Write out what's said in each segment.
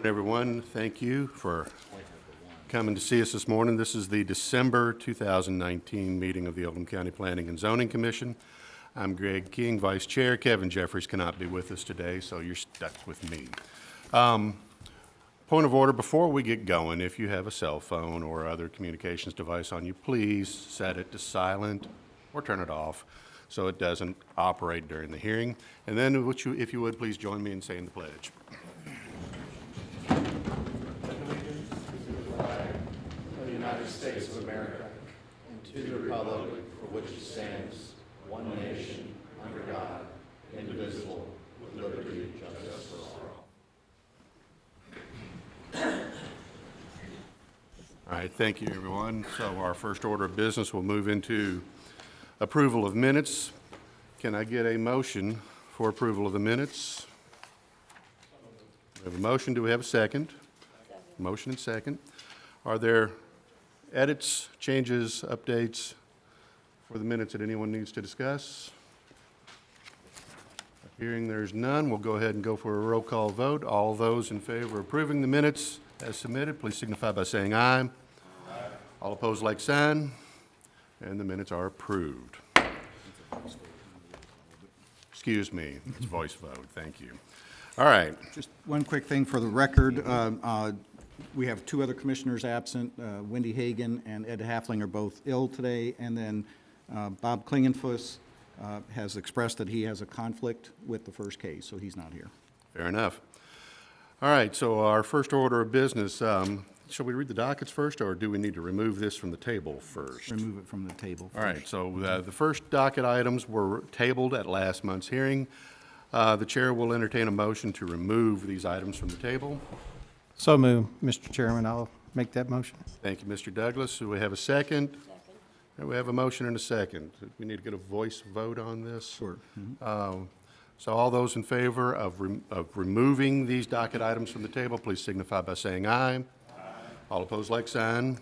Everyone, thank you for coming to see us this morning. This is the December 2019 meeting of the Oldham County Planning and Zoning Commission. I'm Greg King, Vice Chair. Kevin Jeffries cannot be with us today, so you're stuck with me. Point of order, before we get going, if you have a cell phone or other communications device on you, please set it to silent or turn it off so it doesn't operate during the hearing. And then, if you would, please join me in saying the pledge. United States of America, and to the republic for which it stands, one nation, under God, indivisible, with liberty and justice for all. All right, thank you, everyone. So our first order of business will move into approval of minutes. Can I get a motion for approval of the minutes? We have a motion. Do we have a second? Motion and second. Are there edits, changes, updates for the minutes that anyone needs to discuss? Hearing there's none, we'll go ahead and go for a roll call vote. All those in favor of approving the minutes as submitted, please signify by saying aye. Aye. All opposed, like sign. And the minutes are approved. Excuse me, it's voice vote. Thank you. All right. Just one quick thing for the record. We have two other commissioners absent. Wendy Hagan and Ed Halfling are both ill today. And then Bob Klingenfuss has expressed that he has a conflict with the first case, so he's not here. Fair enough. All right, so our first order of business, shall we read the dockets first, or do we need to remove this from the table first? Remove it from the table first. All right, so the first docket items were tabled at last month's hearing. The chair will entertain a motion to remove these items from the table. So moved, Mr. Chairman. I'll make that motion. Thank you, Mr. Douglas. Do we have a second? Second. And we have a motion and a second. We need to get a voice vote on this. Sure. So all those in favor of removing these docket items from the table, please signify by saying aye. Aye. All opposed, like sign.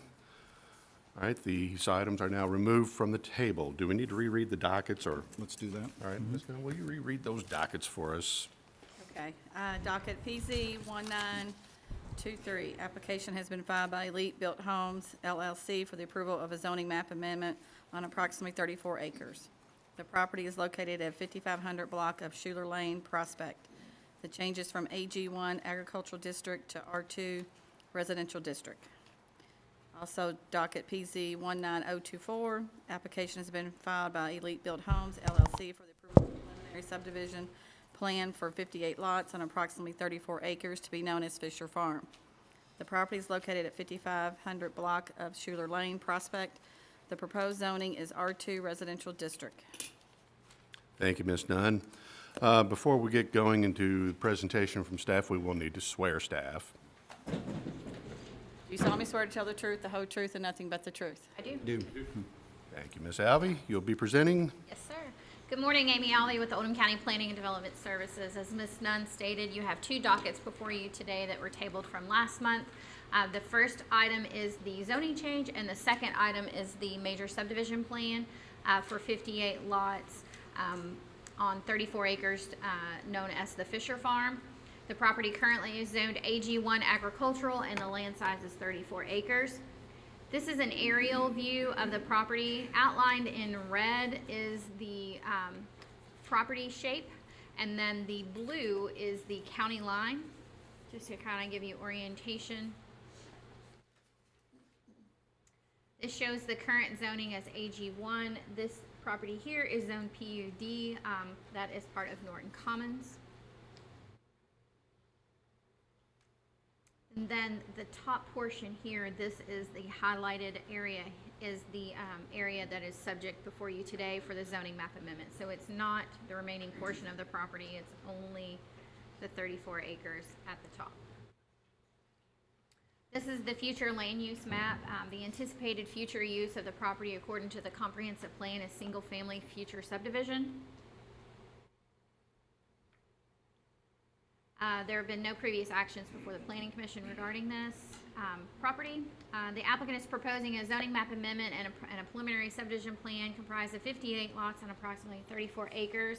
All right, these items are now removed from the table. Do we need to reread the dockets, or? Let's do that. All right, Ms. Gunn, will you reread those dockets for us? Okay, docket PZ 1923, application has been filed by Elite Built Homes LLC for the approval of a zoning map amendment on approximately 34 acres. The property is located at 5500 block of Schuler Lane, Prospect. The changes from AG1 Agricultural District to R2 Residential District. Also, docket PZ 19024, application has been filed by Elite Built Homes LLC for the approval of preliminary subdivision plan for 58 lots on approximately 34 acres to be known as Fisher Farm. The property is located at 5500 block of Schuler Lane, Prospect. The proposed zoning is R2 Residential District. Thank you, Ms. Nunn. Before we get going into the presentation from staff, we will need to swear staff. Do you solemnly swear to tell the truth, the whole truth, and nothing but the truth? I do. Thank you, Ms. Alvey. You'll be presenting. Yes, sir. Good morning, Amy Alvey with the Oldham County Planning and Development Services. As Ms. Nunn stated, you have two dockets before you today that were tabled from last month. The first item is the zoning change, and the second item is the major subdivision plan for 58 lots on 34 acres known as the Fisher Farm. The property currently is zoned AG1 agricultural, and the land size is 34 acres. This is an aerial view of the property. Outlined in red is the property shape, and then the blue is the county line, just to kind of give you orientation. This shows the current zoning as AG1. This property here is zoned PUD. That is part of Norton Commons. And then the top portion here, this is the highlighted area, is the area that is subject before you today for the zoning map amendment. So it's not the remaining portion of the property, it's only the 34 acres at the top. This is the future land use map. The anticipated future use of the property according to the comprehensive plan is single family future subdivision. There have been no previous actions before the Planning Commission regarding this property. The applicant is proposing a zoning map amendment and a preliminary subdivision plan comprised of 58 lots on approximately 34 acres.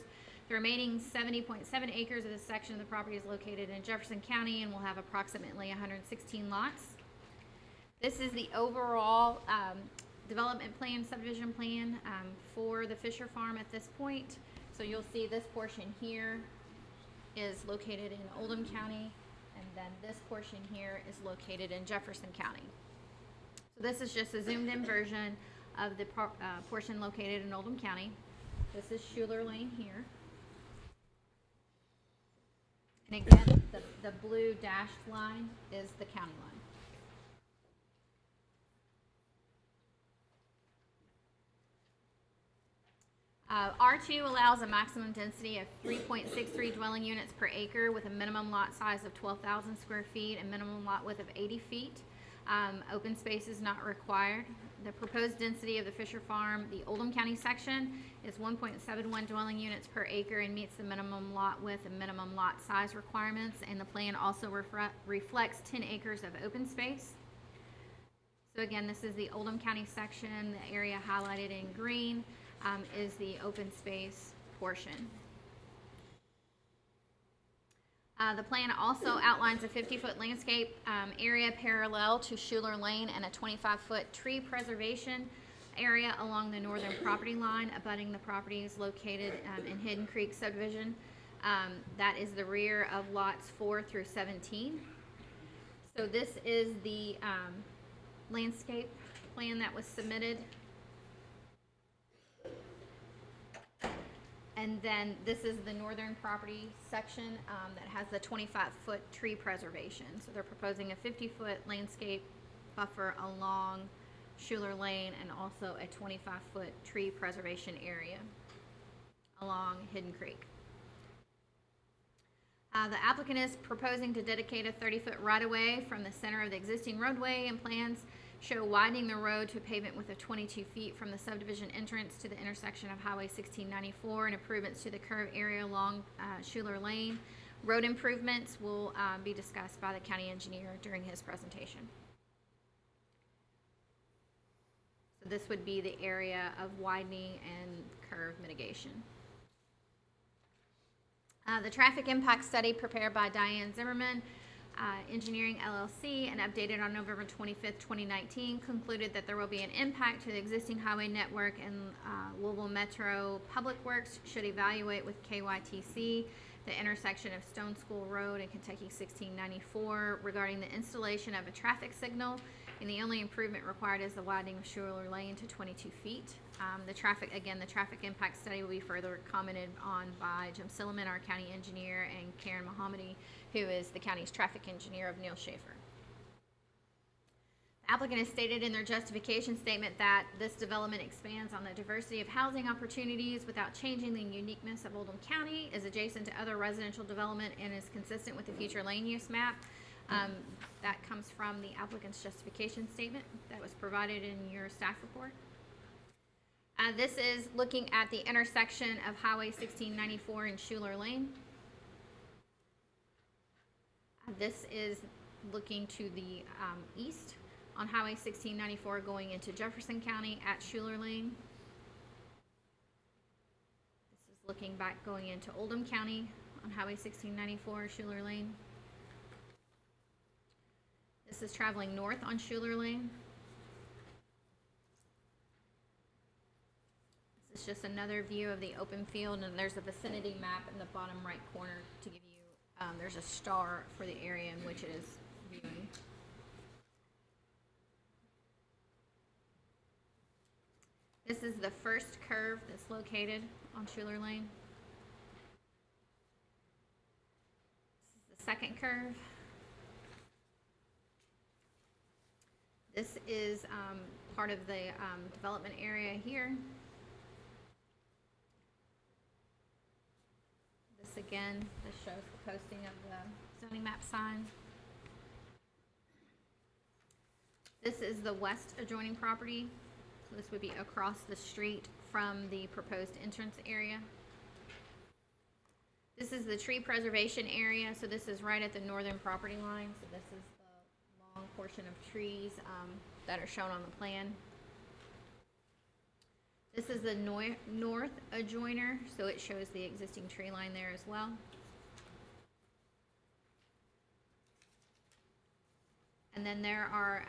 The remaining 70.7 acres of this section of the property is located in Jefferson County and will have approximately 116 lots. This is the overall development plan, subdivision plan for the Fisher Farm at this point. So you'll see this portion here is located in Oldham County, and then this portion here is located in Jefferson County. So this is just a zoomed in version of the portion located in Oldham County. This is Schuler Lane here. And again, the blue dashed line is the county line. R2 allows a maximum density of 3.63 dwelling units per acre with a minimum lot size of 12,000 square feet and minimum lot width of 80 feet. Open space is not required. The proposed density of the Fisher Farm, the Oldham County section, is 1.71 dwelling units per acre and meets the minimum lot width and minimum lot size requirements. And the plan also reflects 10 acres of open space. So again, this is the Oldham County section. The area highlighted in green is the open space portion. The plan also outlines a 50-foot landscape area parallel to Schuler Lane and a 25-foot tree preservation area along the northern property line abutting the properties located in Hidden Creek subdivision. That is the rear of lots 4 through 17. So this is the landscape plan that was submitted. And then this is the northern property section that has the 25-foot tree preservation. So they're proposing a 50-foot landscape buffer along Schuler Lane and also a 25-foot tree preservation area along Hidden Creek. The applicant is proposing to dedicate a 30-foot right-of-way from the center of the existing roadway, and plans show widening the road to a pavement width of 22 feet from the subdivision entrance to the intersection of Highway 1694 and improvements to the curve area along Schuler Lane. Road improvements will be discussed by the county engineer during his presentation. So this would be the area of widening and curve mitigation. The traffic impact study prepared by Diane Zimmerman, Engineering LLC, and updated on November 25th, 2019, concluded that there will be an impact to the existing highway network, and Louisville Metro Public Works should evaluate with KYTC the intersection of Stone School Road and Kentucky 1694 regarding the installation of a traffic signal, and the only improvement required is the widening of Schuler Lane to 22 feet. The traffic impact study will be further commented on by Jim Silliman, our county engineer, and Karen Mohammadi, who is the county's traffic engineer of Neil Schaefer. The applicant has stated in their justification statement that this development expands on the diversity of housing opportunities without changing the uniqueness of Oldham County, is adjacent to other residential development, and is consistent with the future land use map. That comes from the applicant's justification statement that was provided in your staff report. This is looking at the intersection of Highway 1694 and Schuler Lane. This is looking to the east on Highway 1694 going into Jefferson County at Schuler Lane. This is looking back going into Oldham County on Highway 1694, Schuler Lane. This is traveling north on Schuler Lane. This is just another view of the open field, and there's a vicinity map in the bottom right corner to give you, there's a star for the area in which it is viewing. This is the first curve that's located on Schuler Lane. This is the second curve. This is part of the development area here. This again, this shows the posting of the zoning map sign. This is the west adjoining property. So this would be across the street from the proposed entrance area. This is the tree preservation area. So this is right at the northern property line. So this is the long portion of trees that are shown on the plan. This is the north adjoiner, so it shows the existing tree line there as well. And then there are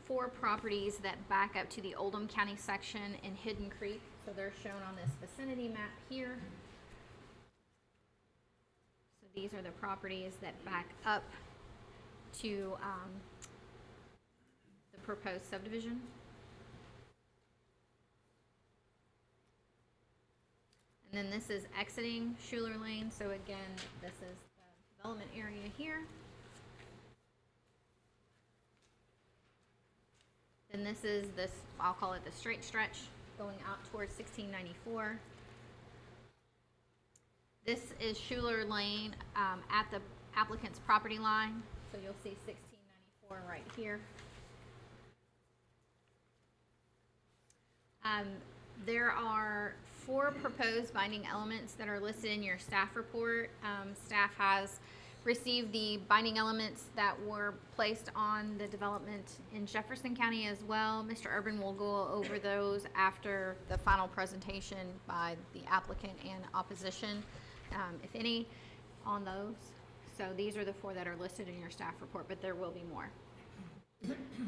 4 properties that back up to the Oldham County section in Hidden Creek. So they're shown on this vicinity map here. So these are the properties that back up to the proposed subdivision. And then this is exiting Schuler Lane. So again, this is the development area here. Then this is this, I'll call it the straight stretch going out towards 1694. This is Schuler Lane at the applicant's property line. So you'll see 1694 right here. There are 4 proposed binding elements that are listed in your staff report. Staff has received the binding elements that were placed on the development in Jefferson County as well. Mr. Urban will go over those after the final presentation by the applicant and opposition, if any, on those. So these are the 4 that are listed in your staff report, but there will be more.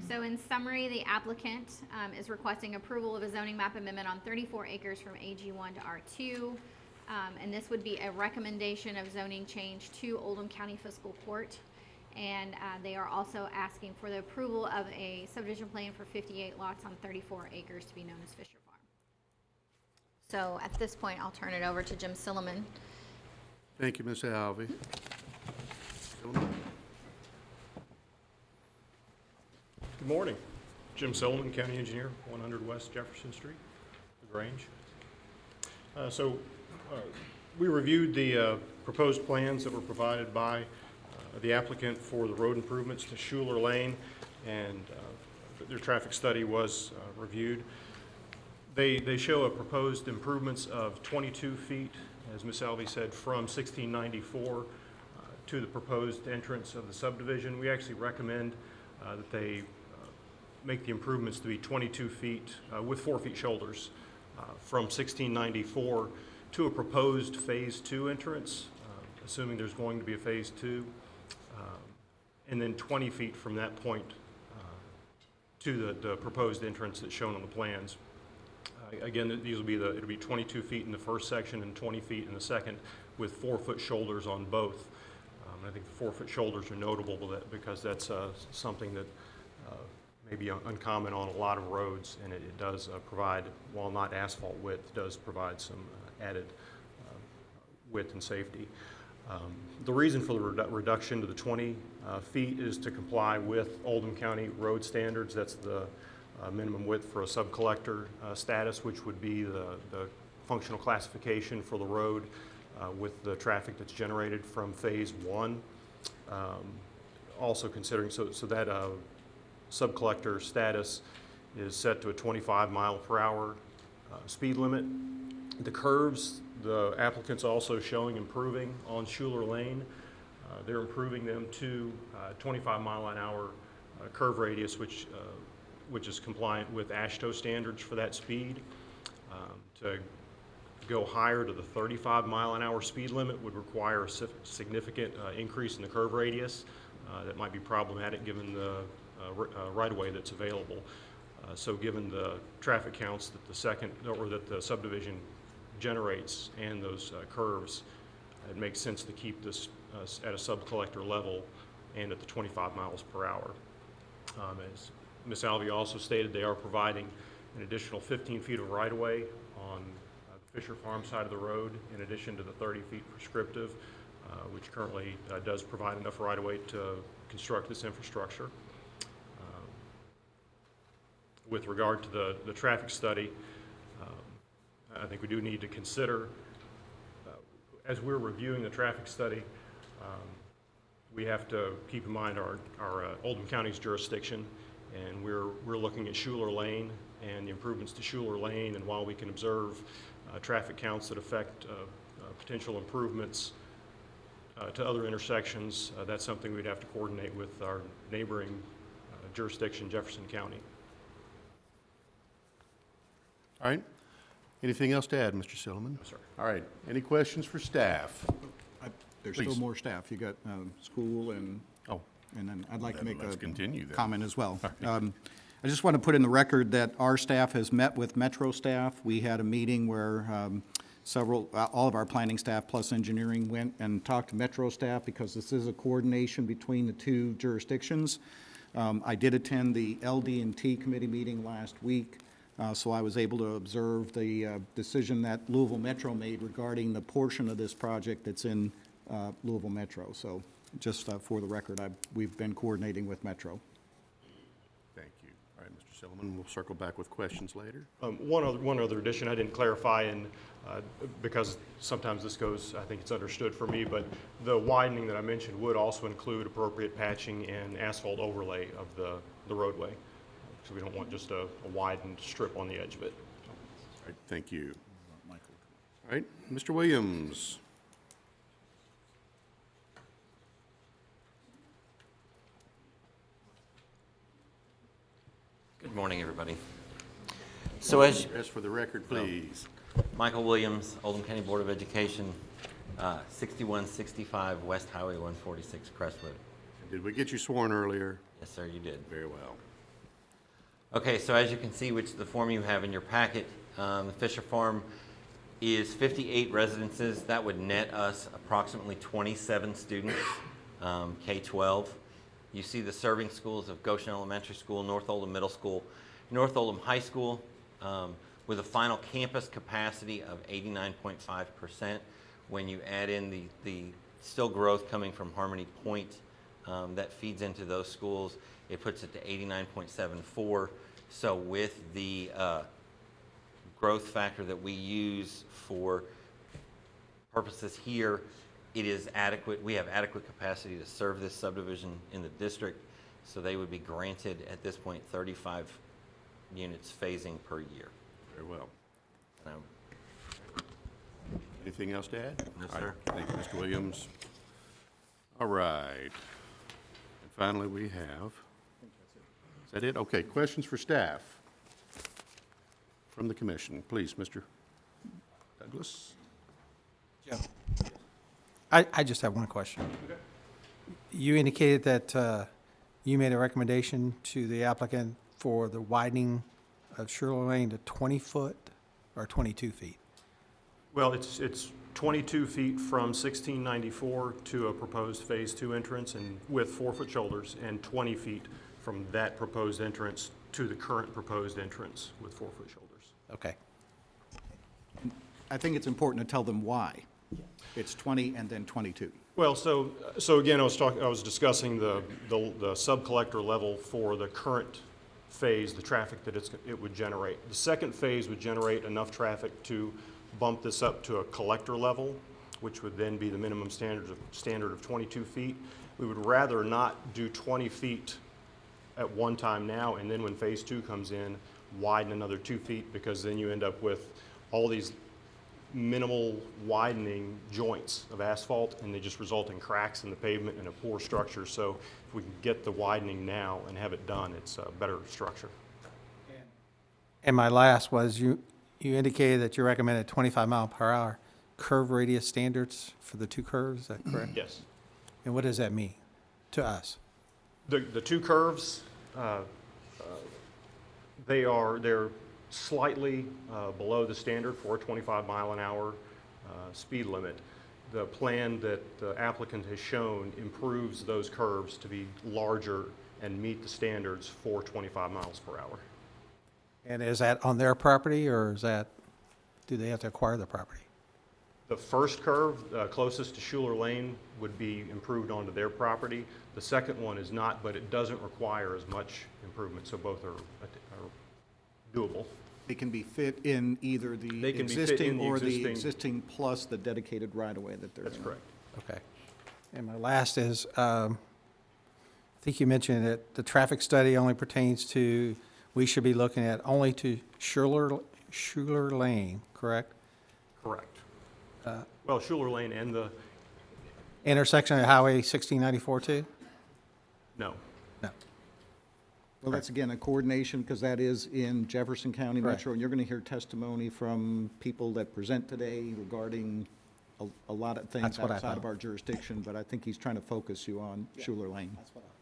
So in summary, the applicant is requesting approval of a zoning map amendment on 34 acres from AG1 to R2. And this would be a recommendation of zoning change to Oldham County Fiscal Court. And they are also asking for the approval of a subdivision plan for 58 lots on 34 acres to be known as Fisher Farm. So at this point, I'll turn it over to Jim Silliman. Thank you, Ms. Alvey. Good morning. Jim Silliman, County Engineer, 100 West Jefferson Street, LaGrange. We reviewed the proposed plans that were provided by the applicant for the road improvements to Schuler Lane, and their traffic study was reviewed. They show a proposed improvements of 22 feet, as Ms. Alvey said, from 1694 to the proposed entrance of the subdivision. We actually recommend that they make the improvements to be 22 feet with 4 feet shoulders from 1694 to a proposed Phase 2 entrance, assuming there's going to be a Phase 2, and then 20 feet from that point to the proposed entrance that's shown on the plans. Again, these will be it'll be 22 feet in the first section and 20 feet in the second, with 4 foot shoulders on both. I think the 4 foot shoulders are notable because that's something that may be uncommon on a lot of roads, and it does provide, while not asphalt width, does provide some added width and safety. The reason for the reduction to the 20 feet is to comply with Oldham County road standards. That's the minimum width for a subcollector status, which would be the functional classification for the road with the traffic that's generated from Phase 1. Also considering, so that subcollector status is set to a 25 mile per hour speed limit. The curves, the applicant's also showing improving on Schuler Lane. They're improving them to 25 mile an hour curve radius, which is compliant with AASHTO standards for that speed. To go higher to the 35 mile an hour speed limit would require a significant increase in the curve radius. That might be problematic given the right-of-way that's available. So given the traffic counts that the subdivision generates and those curves, it makes sense to keep this at a sub-collector level and at the 25 miles per hour. As Ms. Alvey also stated, they are providing an additional 15 feet of right-of-way on the Fisher Farm side of the road, in addition to the 30 feet prescriptive, which currently does provide enough right-of-way to construct this infrastructure. With regard to the traffic study, I think we do need to consider, as we're reviewing the traffic study, we have to keep in mind our Oldham County's jurisdiction, and we're looking at Schuler Lane and the improvements to Schuler Lane, and while we can observe traffic counts that affect potential improvements to other intersections, that's something we'd have to coordinate with our neighboring jurisdiction, Jefferson County. All right. Anything else to add, Mr. Silliman? sir. All right. Any questions for staff? There's still Please. more staff. You got school and, Oh, and then I'd like to Then make let's a continue then. comment as well. I just want to put in the record that our staff has met with Metro staff. We had a meeting where all of our planning staff plus engineering went and talked to Metro staff because this is a coordination between the two jurisdictions. I did attend the LD&T committee meeting last week, so I was able to observe the decision that Louisville Metro made regarding the portion of this project that's in Louisville Metro. So just for the record, we've been coordinating with Metro. thank you. All right, Mr. Silliman, we'll circle back with questions later. One other addition I didn't clarify, and because sometimes this goes, I think it's understood for me, but the widening that I mentioned would also include appropriate patching and asphalt overlay of the roadway. So we don't want just a widened strip on the edge of it. All right, thank you. All right, Mr. Williams. Good morning, everybody. So as As for the record, please. Michael Williams, Oldham County Board of Education, 6165 West Highway 146, Crestwood. Did we get you sworn earlier? Yes, sir, you did. Very well. Okay, so as you can see, which the form you have in your packet, the Fisher Farm is 58 residences. That would net us approximately 27 students, K-12. You see the serving schools of Goshen Elementary School, North Oldham Middle School, North Oldham High School, with a final campus capacity of 89.5%. When you add in the still growth coming from Harmony Point that feeds into those schools, it puts it to 89.74. So with the growth factor that we use for purposes here, it is adequate. We have adequate capacity to serve this subdivision in the district, so they would be granted at this point 35 units phasing per year. Very well. And Anything else to add? No, All right, sir. thank you, Mr. Williams. All right. And finally, we have, is that it? Okay, questions for staff from the commission. Please, Mr. Douglas. I just have one question. You indicated that you made a recommendation to the applicant for the widening of Shirley Lane to 20 foot or 22 feet? Well, it's 22 feet from 1694 to a proposed Phase 2 entrance and with 4-foot shoulders, and 20 feet from that proposed entrance to the current proposed entrance with 4-foot shoulders. Okay. I think it's important to tell them why. It's 20 and then 22. Well, so again, I was discussing the sub-collector level for the current phase, the traffic that it would generate. The second phase would generate enough traffic to bump this up to a collector level, which would then be the minimum standard of 22 feet. We would rather not do 20 feet at one time now, and then when Phase 2 comes in, widen another 2 feet, because then you end up with all these minimal widening joints of asphalt, and they just result in cracks in the pavement and a poor structure. So if we can get the widening now and have it done, it's a better structure. And my last was you indicated that you recommended 25 mile per hour curve radius standards for the two curves, is that correct? Yes. And what does that mean to us? The two curves, they're slightly below the standard for a 25 mile an hour speed limit. The plan that the applicant has shown improves those curves to be larger and meet the standards for 25 miles per hour. And is that on their property, or do they have to acquire the property? The first curve, closest to Schuler Lane, would be improved onto their property. The second one is not, but it doesn't require as much improvement, so both are doable. They can be fit in either the They can be fit in existing the or the existing- existing plus the dedicated right-of-way that they're in. That's correct. Okay. And my last is, I think you mentioned that the traffic study only pertains to, we should be looking at only to Schuler Lane, correct? Correct. Well, Schuler Lane and the, Intersection of Highway 1694 too? no. No. Well, that's again a coordination, because that is in Jefferson County Right. Metro, and you're going to hear testimony from people that present today regarding a lot of things That's what I outside of thought. our jurisdiction, but I think he's trying to focus you on Schuler Lane.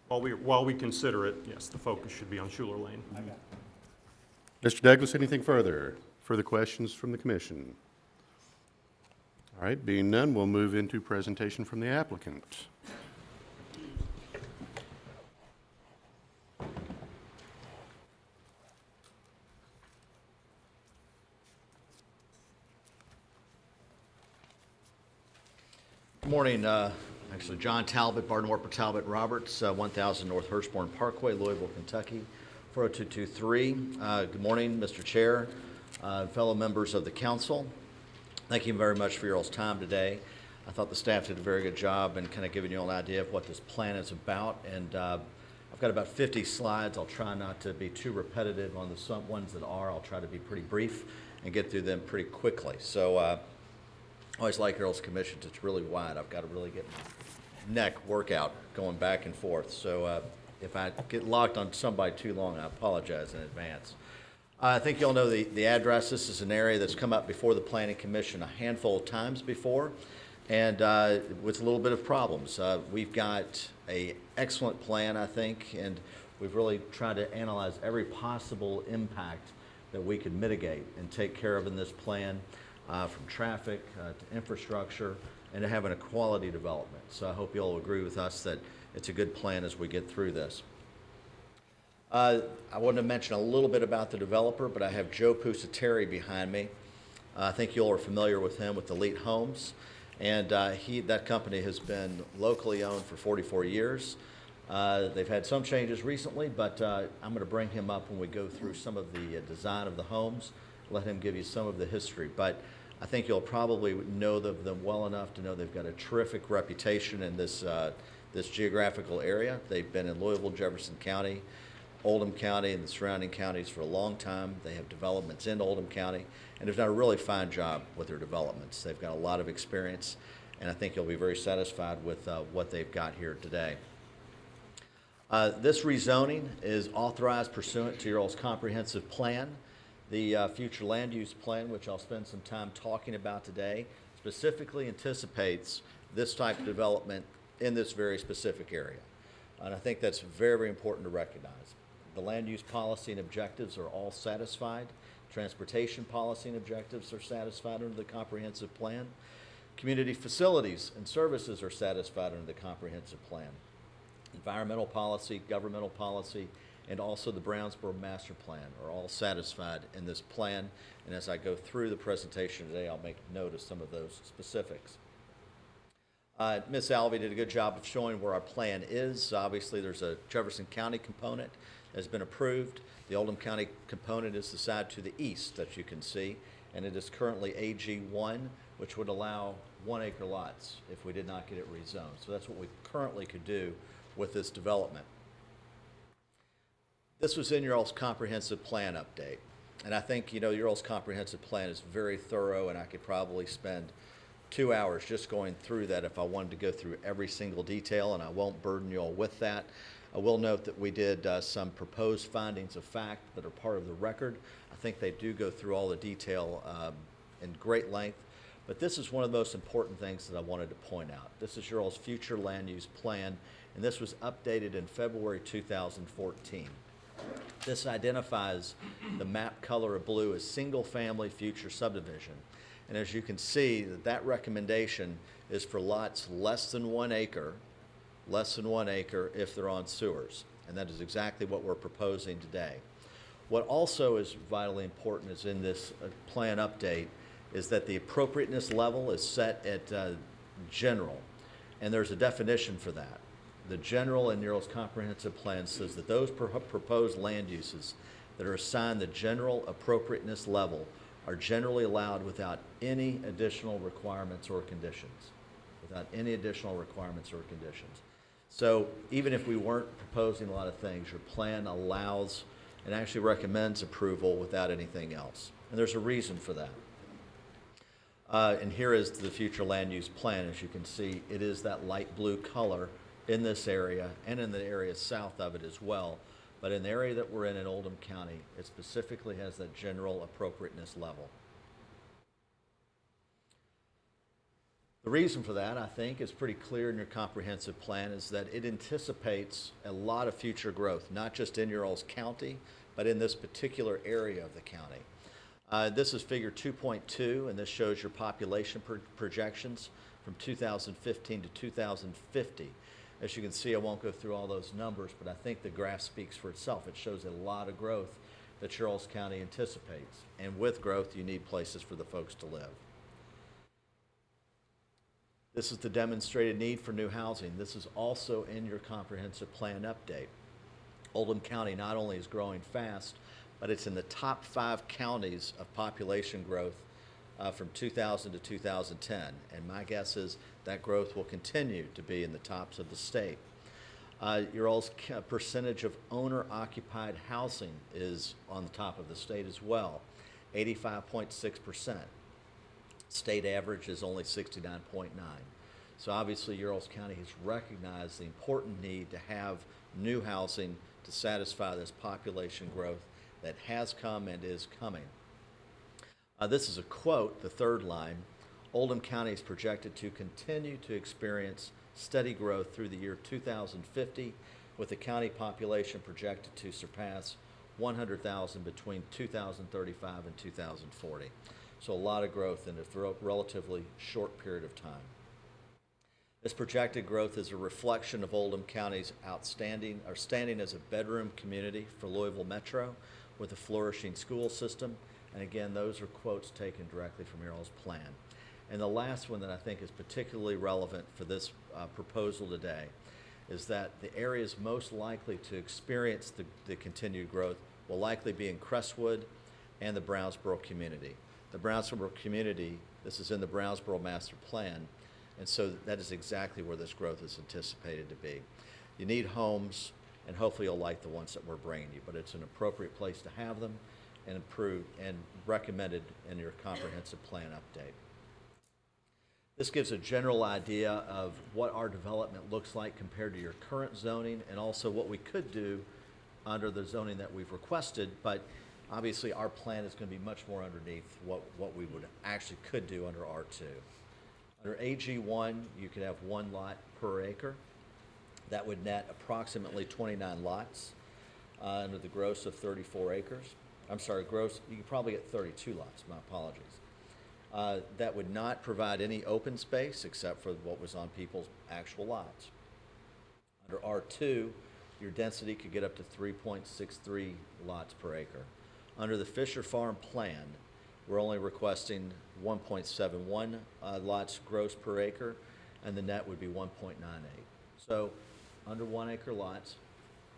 While we consider it, yes, the focus should be on Schuler Lane. Mr. Douglas, anything further? Further questions from the commission? All right, being none, we'll move into presentation from the applicant. Good morning. Actually, John Talbot, Barnwarper Talbot Roberts, 1000 North Hurstbourne Parkway, Louisville, Kentucky, 40223. Good morning, Mr. Chair, fellow members of the council. Thank you very much for your all's time today. I thought the staff did a very good job in kind of giving you all an idea of what this plan is about. And I've got about 50 slides. I'll try not to be too repetitive on the ones that are. I'll try to be pretty brief and get through them pretty quickly. So I always like your all's commissions. It's really wide. I've got to really get my neck workout going back and forth. So if I get locked on somebody too long, I apologize in advance. I think you all know the address. This is an area that's come up before the Planning Commission a handful of times before, and with a little bit of problems. We've got an excellent plan, I think, and we've really tried to analyze every possible impact that we could mitigate and take care of in this plan, from traffic to infrastructure, and to having a quality development. So I hope you all agree with us that it's a good plan as we get through this. I wanted to mention a little bit about the developer, but I have Joe Pusateri behind me. I think you all are familiar with him with Elite Homes, and that company has been locally owned for 44 years. They've had some changes recently, but I'm going to bring him up when we go through some of the design of the homes, let him give you some of the history. But I think you'll probably know them well enough to know they've got a terrific reputation in this geographical area. They've been in Louisville, Jefferson County, Oldham County, and the surrounding counties for a long time. They have developments in Oldham County, and have done a really fine job with their developments. They've got a lot of experience, and I think you'll be very satisfied with what they've got here today. This rezoning is authorized pursuant to your all's comprehensive plan. The future land use plan, which I'll spend some time talking about today, specifically anticipates this type of development in this very specific area. And I think that's very, very important to recognize. The land use policy and objectives are all satisfied. Transportation policy and objectives are satisfied under the comprehensive plan. Community facilities and services are satisfied under the comprehensive plan. Environmental policy, governmental policy, and also the Brownsboro Master Plan are all satisfied in this plan. And as I go through the presentation today, I'll make note of some of those specifics. Ms. Alvey did a good job of showing where our plan is. Obviously, there's a Jefferson County component that has been approved. The Oldham County component is the side to the east that you can see, and it is currently AG1, which would allow 1 acre lots if we did not get it rezoned. So that's what we currently could do with this development. This was in your all's comprehensive plan update, and I think your all's comprehensive plan is very thorough, and I could probably spend 2 hours just going through that if I wanted to go through every single detail, and I won't burden you all with that. I will note that we did some proposed findings of fact that are part of the record. I think they do go through all the detail in great length, but this is one of the most important things that I wanted to point out. This is your all's future land use plan, and this was updated in February 2014. This identifies the map color of blue as single-family future subdivision. And as you can see, that recommendation is for lots less than 1 acre if they're on sewers. And that is exactly what we're proposing today. What also is vitally important is in this plan update is that the appropriateness level is set at general. And there's a definition for that. The general in your all's comprehensive plan says that those proposed land uses that are assigned the general appropriateness level are generally allowed without any additional requirements or conditions. So even if we weren't proposing a lot of things, your plan allows and actually recommends approval without anything else. And there's a reason for that. And here is the future land use plan. As you can see, it is that light blue color in this area and in the area south of it as well But in the area that we're in Oldham County, it specifically has that general appropriateness level. The reason for that, I think, is pretty clear in your comprehensive plan, is that it anticipates a lot of future growth, not just in your all's county, but in this particular area of the county. This is figure 2.2, and this shows your population projections from 2015 to 2050. As you can see, I won't go through all those numbers, but I think the graph speaks for itself. It shows a lot of growth that Charles County anticipates. And with growth, you need places for the folks to live. This is the demonstrated need for new housing. This is also in your comprehensive plan update. Oldham County not only is growing fast, but it's in the top 5 counties of population growth from 2000 to 2010. And my guess is that growth will continue to be in the tops of the state. Your all's percentage of owner-occupied housing is on the top of the state as well, 85.6%. State average is only 69.9. So obviously, Urals County has recognized the important need to have new housing to satisfy this population growth that has come and is coming. This is a quote, the third line. Oldham County is projected to continue to experience steady growth through the year 2050, with the county population projected to surpass 100,000 between 2035 and 2040. So a lot of growth in a relatively short period of time. This projected growth is a reflection of Oldham County's standing as a bedroom community for Louisville Metro with a flourishing school system. And again, those are quotes taken directly from Ural's plan. And the last one that I think is particularly relevant for this proposal today is that the areas most likely to experience the continued growth will likely be in Crestwood and the Brownsboro community. The Brownsboro community, this is in the Brownsboro master plan, and so that is exactly where this growth is anticipated to be. You need homes, and hopefully you'll like the ones that we're bringing you, but it's an appropriate place to have them and approved and recommended in your comprehensive plan update. This gives a general idea of what our development looks like compared to your current zoning, and also what we could do under the zoning that we've requested, but obviously our plan is going to be much more underneath what we would actually could do under R2. Under AG1, you could have 1 lot per acre. That would net approximately 29 lots under the gross of 34 acres. I'm sorry, gross, you could probably get 32 lots, my apologies. That would not provide any open space except for what was on people's actual lots. Under R2, your density could get up to 3.63 lots per acre. Under the Fisher Farm plan, we're only requesting 1.71 lots gross per acre, and the net would be 1.98. So under 1 acre lots,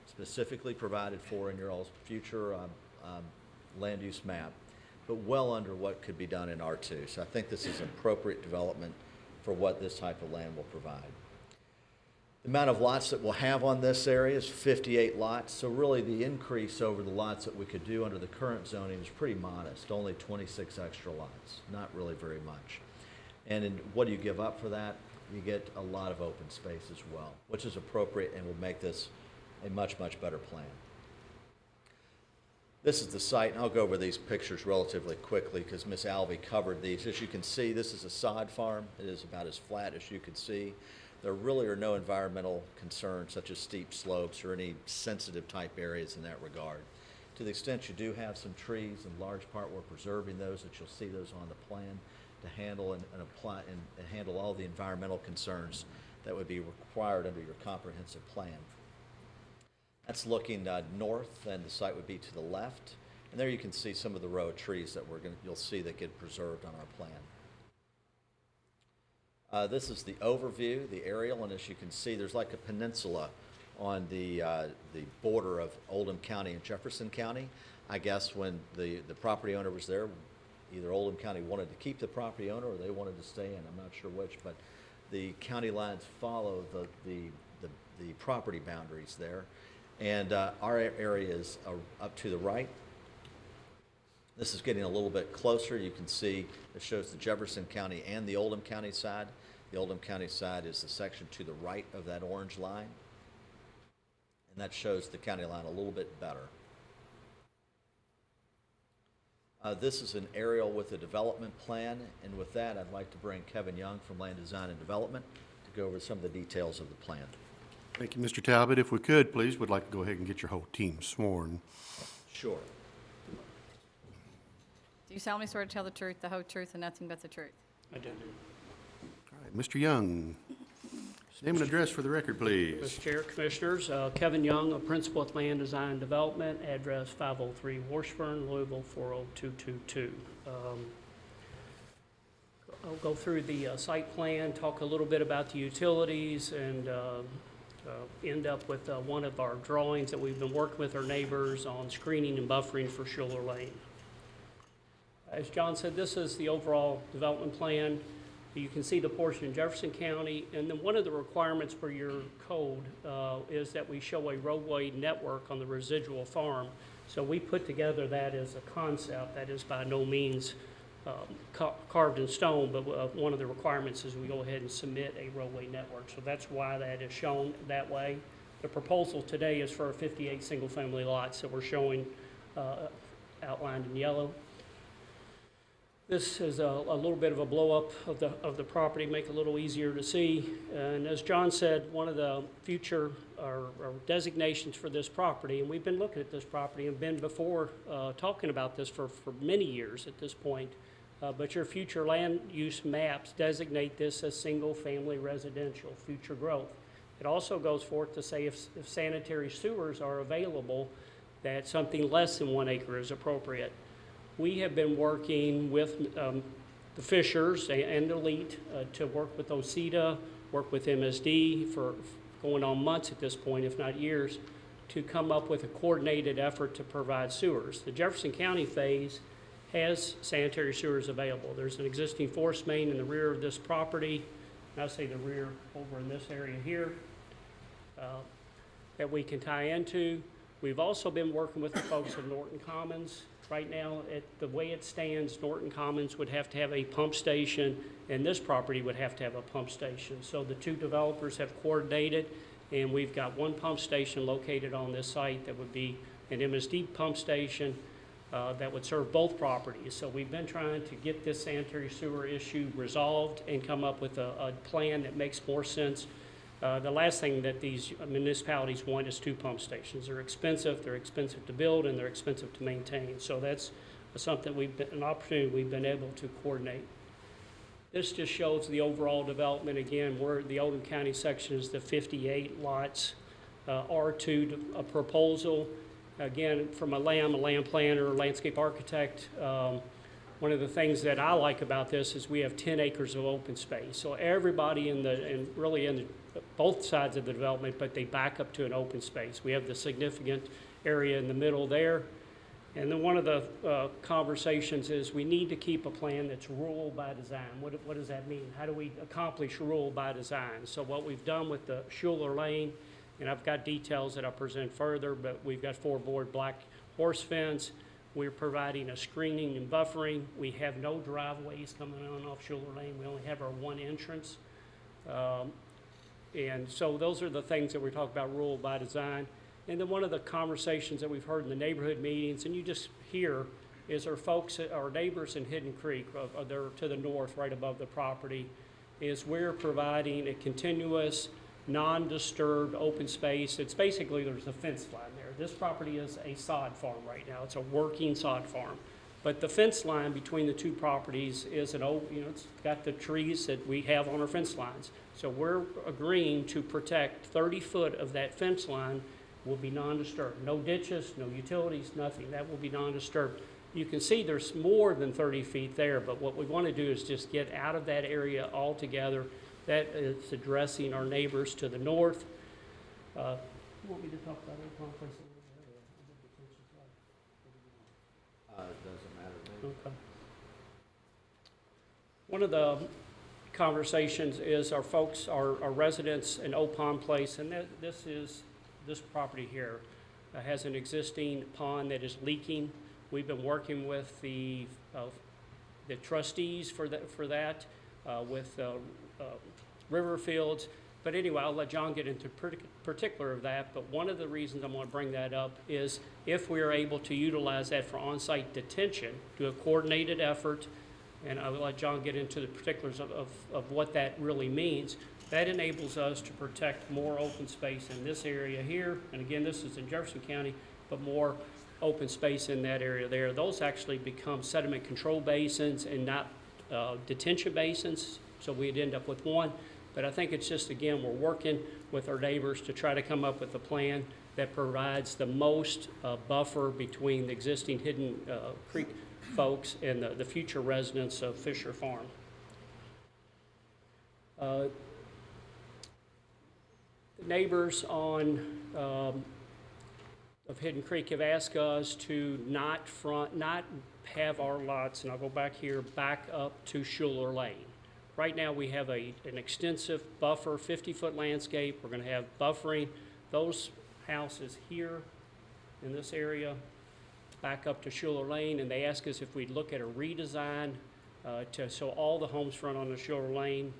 specifically provided for in your all's future land use map, but well under what could be done in R2. So I think this is appropriate development for what this type of land will provide. The amount of lots that we'll have on this area is 58 lots, so really the increase over the lots that we could do under the current zoning is pretty modest, only 26 extra lots, not really very much. And what do you give up for that? You get a lot of open space as well, which is appropriate and will make this a much, much better plan. This is the site, and I'll go over these pictures relatively quickly because Ms. Alvey covered these. As you can see, this is a sod farm. It is about as flat as you can see. There really are no environmental concerns such as steep slopes or any sensitive type areas in that regard. To the extent you do have some trees, in large part we're preserving those, that you'll see those on the plan to handle and apply and handle all the environmental concerns that would be required under your comprehensive plan. That's looking north, and the site would be to the left. And there you can see some of the row of trees that you'll see that get preserved on our plan. This is the overview, the aerial, and as you can see, there's like a peninsula on the border of Oldham County and Jefferson County. I guess when the property owner was there, either Oldham County wanted to keep the property owner or they wanted to stay in. I'm not sure which, but the county lines follow the property boundaries there. And our area is up to the right. This is getting a little bit closer. You can see it shows the Jefferson County and the Oldham County side. The Oldham County side is the section to the right of that orange line. and that shows the county line a little bit better. This is an aerial with a development plan, and with that, I'd like to bring Kevin Young from Land Design and Development to go over some of the details of the plan. Thank you, Mr. Talbot. If we could, please, would like to go ahead and get your whole team sworn. Sure. Do you solemnly swear to tell the truth, the whole truth, and nothing but the truth? I do. All right, Mr. Young, name and address for the record, please. Mr. Chair, Commissioners, Kevin Young, a principal at Land Design and Development, address 503 Washburn, Louisville, 40222. I'll go through the site plan, talk a little bit about the utilities, and end up with one of our drawings that we've been working with our neighbors on screening and buffering for Schuler Lane. As John said, this is the overall development plan. You can see the portion in Jefferson County, and then one of the requirements for your code is that we show a roadway network on the residual farm. So we put together that as a concept. That is by no means carved in stone, but one of the requirements is we go ahead and submit a roadway network. So that's why that is shown that way. The proposal today is for 58 single-family lots that we're showing outlined in yellow. This is a little bit of a blow-up of the property, make it a little easier to see. And as John said, one of the future or designations for this property, and we've been looking at this property and been before talking about this for many years at this point, but your future land use maps designate this as single-family residential, future growth. It also goes forth to say if sanitary sewers are available, that something less than 1 acre is appropriate. We have been working with the Fishers and Elite to work with OCEDA, work with MSD for going on months at this point, if not years, to come up with a coordinated effort to provide sewers. The Jefferson County phase has sanitary sewers available. There's an existing force main in the rear of this property, and I say the rear over in this area here, that we can tie into. We've also been working with the folks of Norton Commons. Right now, the way it stands, Norton Commons would have to have a pump station, and this property would have to have a pump station. So the two developers have coordinated, and we've got one pump station located on this site that would be an MSD pump station that would serve both properties. So we've been trying to get this sanitary sewer issue resolved and come up with a plan that makes more sense. The last thing that these municipalities want is 2 pump stations. They're expensive to build, and they're expensive to maintain. So that's something an opportunity we've been able to coordinate. This just shows the overall development. Again, where the Oldham County section is the 58 lots, R2 a proposal. Again, from a land planner, landscape architect, one of the things that I like about this is we have 10 acres of open space. So everybody really in both sides of the development, but they back up to an open space. We have the significant area in the middle there. And then one of the conversations is we need to keep a plan that's rural by design. What does that mean? How do we accomplish rural by design? So what we've done with the Schuler Lane, and I've got details that I'll present further, but we've got 4-board black horse fence. We're providing a screening and buffering. We have no driveways coming on off Schuler Lane. We only have our one entrance. And so those are the things that we talk about rural by design. And then one of the conversations that we've heard in the neighborhood meetings, and you just hear, is our neighbors in Hidden Creek, they're to the north, right above the property, is we're providing a continuous, non-disturbed open space. It's basically, there's a fence line there. This property is a sod farm right now. It's a working sod farm. But the fence line between the two properties is it's got the trees that we have on our fence lines. So we're agreeing to protect 30 foot of that fence line will be non-disturbed. No ditches, no utilities, nothing. That will be non-disturbed. You can see there's more than 30 feet there, but what we want to do is just get out of that area altogether. That is addressing our neighbors to the north. You want me to talk about Old Palm Place a little bit? It doesn't matter to me. Okay. One of the conversations is our folks, our residents in Old Palm Place, and this property here has an existing pond that is leaking. We've been working with the trustees for that with Riverfields But anyway, I'll let John get into particular of that, but one of the reasons I'm gonna bring that up is if we are able to utilize that for on-site detention, do a coordinated effort, and I will let John get into the particulars of what that really means, that enables us to protect more open space in this area here, and again, this is in Jefferson County, but more open space in that area there. Those actually become sediment control basins and not detention basins, so we'd end up with one. But I think it's just, again, we're working with our neighbors to try to come up with a plan that provides the most buffer between the existing Hidden Creek folks and the future residents of Fisher Farm. The neighbors on of Hidden Creek have asked us to not have our lots, and I'll go back here, back up to Schuler Lane. Right now, we have an extensive buffer, 50-foot landscape. We're going to have buffering those houses here in this area back up to Schuler Lane, and they ask us if we'd look at a redesign so all the homes front on the Schuler Lane.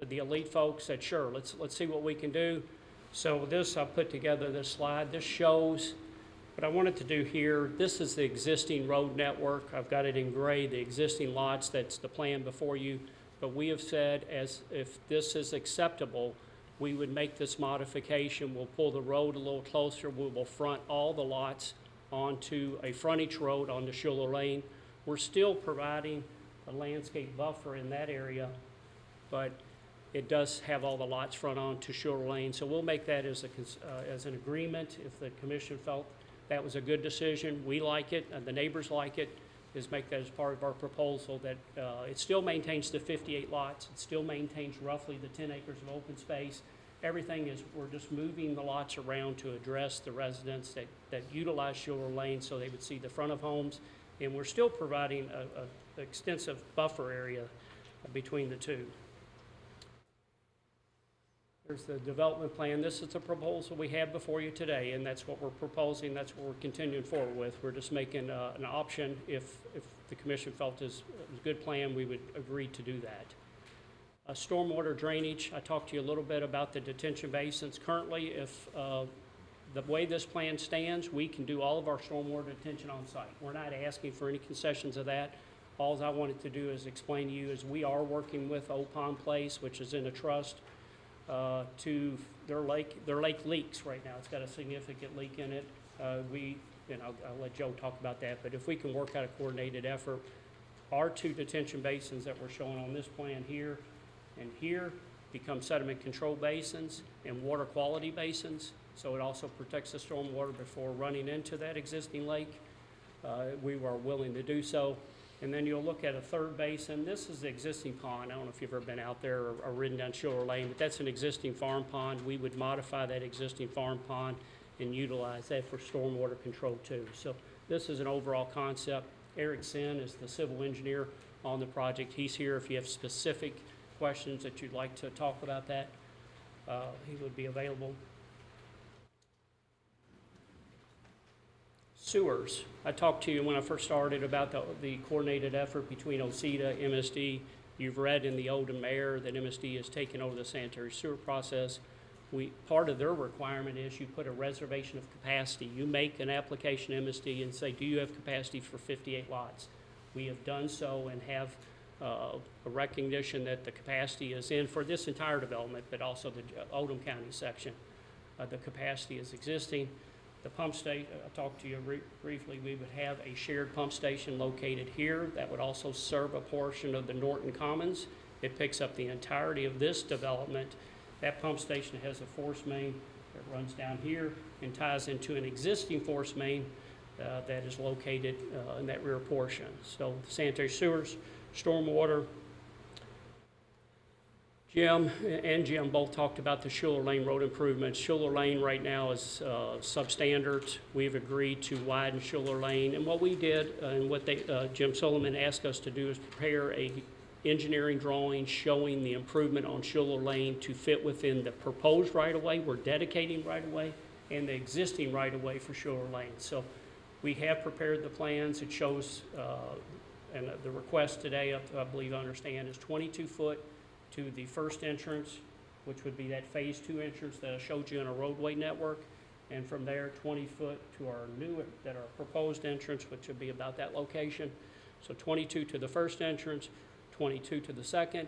The elite folks said, sure, let's see what we can do. So I put together this slide. This shows what I wanted to do here. This is the existing road network. I've got it in gray, the existing lots. That's the plan before you. But we have said, as if this is acceptable, we would make this modification. We'll pull the road a little closer. We will front all the lots onto a frontage road onto Schuler Lane. We're still providing a landscape buffer in that area, but it does have all the lots front onto Schuler Lane. So we'll make that as an agreement if the commission felt that was a good decision. We like it, and the neighbors like it, is make that as part of our proposal that it still maintains the 58 lots. It still maintains roughly the 10 acres of open space. Everything is, we're just moving the lots around to address the residents that utilize Schuler Lane so they would see the front of homes. And we're still providing an extensive buffer area between the two. There's the development plan. This is the proposal we have before you today, and that's what we're proposing. That's what we're continuing forward with. We're just making an option. If the commission felt it was a good plan, we would agree to do that. Stormwater drainage, I talked to you a little bit about the detention basins. Currently, if the way this plan stands, we can do all of our stormwater detention on site. We're not asking for any concessions of that. All I wanted to do is explain to you is we are working with Old Pond Place, which is in a trust, to their lake leaks right now. It's got a significant leak in it. I'll let Joe talk about that, but if we can work out a coordinated effort, our two detention basins that we're showing on this plan here and here become sediment control basins and water quality basins, so it also protects the stormwater before running into that existing lake. We are willing to do so. And then you'll look at a third basin. This is the existing pond. I don't know if you've ever been out there or ridden down Schuler Lane, but that's an existing farm pond. We would modify that existing farm pond and utilize that for stormwater control too. So this is an overall concept. Eric Sin is the civil engineer on the project. He's here if you have specific questions that you'd like to talk about that. He would be available. Sewers. I talked to you when I first started about the coordinated effort between OCEDA, MSD. You've read in the Oldham Mayor that MSD has taken over the sanitary sewer process. Part of their requirement is you put a reservation of capacity. You make an application to MSD and say, do you have capacity for 58 lots? We have done so and have a recognition that the capacity is in for this entire development, but also the Oldham County section. The capacity is existing. The pump station, I talked to you briefly, we would have a shared pump station located here that would also serve a portion of the Norton Commons. It picks up the entirety of this development. That pump station has a force main that runs down here and ties into an existing force main that is located in that rear portion. So sanitary sewers, stormwater. Jim and Jim both talked about the Schuler Lane road improvements. Schuler Lane right now is substandard. We've agreed to widen Schuler Lane. And what we did and what Jim Solomon asked us to do is prepare a engineering drawing showing the improvement on Schuler Lane to fit within the proposed right-of-way. We're dedicating right-of-way and the existing right-of-way for Schuler Lane. So we have prepared the plans. It shows, and the request today, I believe I understand, is 22-foot to the first entrance, which would be that Phase 2 entrance that I showed you in a roadway network. And from there, 20 foot to our proposed entrance, which would be about that location. So 22 to the first entrance, 22 to the second.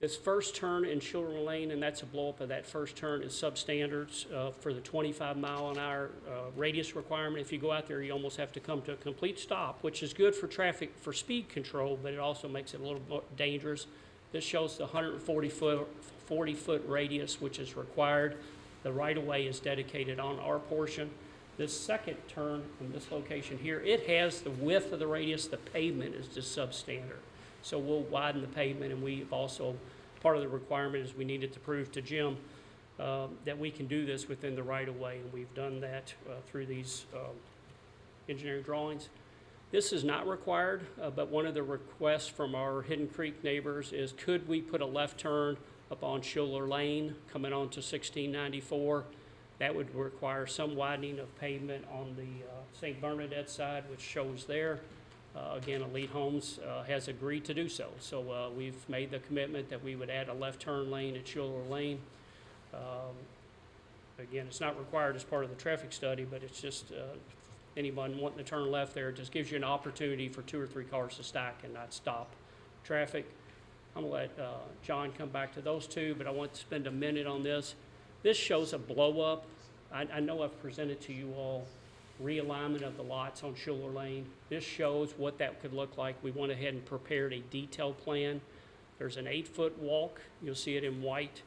This first turn in Children Lane, and that's a blow-up of that first turn, is substandards for the 25-mile-an-hour radius requirement. If you go out there, you almost have to come to a complete stop, which is good for traffic, for speed control, but it also makes it a little more dangerous. This shows the 140-foot radius, which is required. The right-of-way is dedicated on our portion. This second turn from this location here, it has the width of the radius. The pavement is just substandard. So we'll widen the pavement, and we've also, part of the requirement is we needed to prove to Jim that we can do this within the right-of-way, and we've done that through these engineering drawings. This is not required, but one of the requests from our Hidden Creek neighbors is, could we put a left turn up on Schuler Lane coming onto 1694? That would require some widening of pavement on the St. Bernadette side, which shows there. Again, Elite Homes has agreed to do so. So we've made the commitment that we would add a left turn lane at Schuler Lane. Again, it's not required as part of the traffic study, but it's just anyone wanting to turn left there, it just gives you an opportunity for 2 or 3 cars to stack and not stop traffic. I'm gonna let John come back to those two, but I want to spend a minute on this. This shows a blow up. I know I've presented to you all realignment of the lots on Schuler Lane. This shows what that could look like. We went ahead and prepared a detailed plan. There's an 8-foot walk. You'll see it in white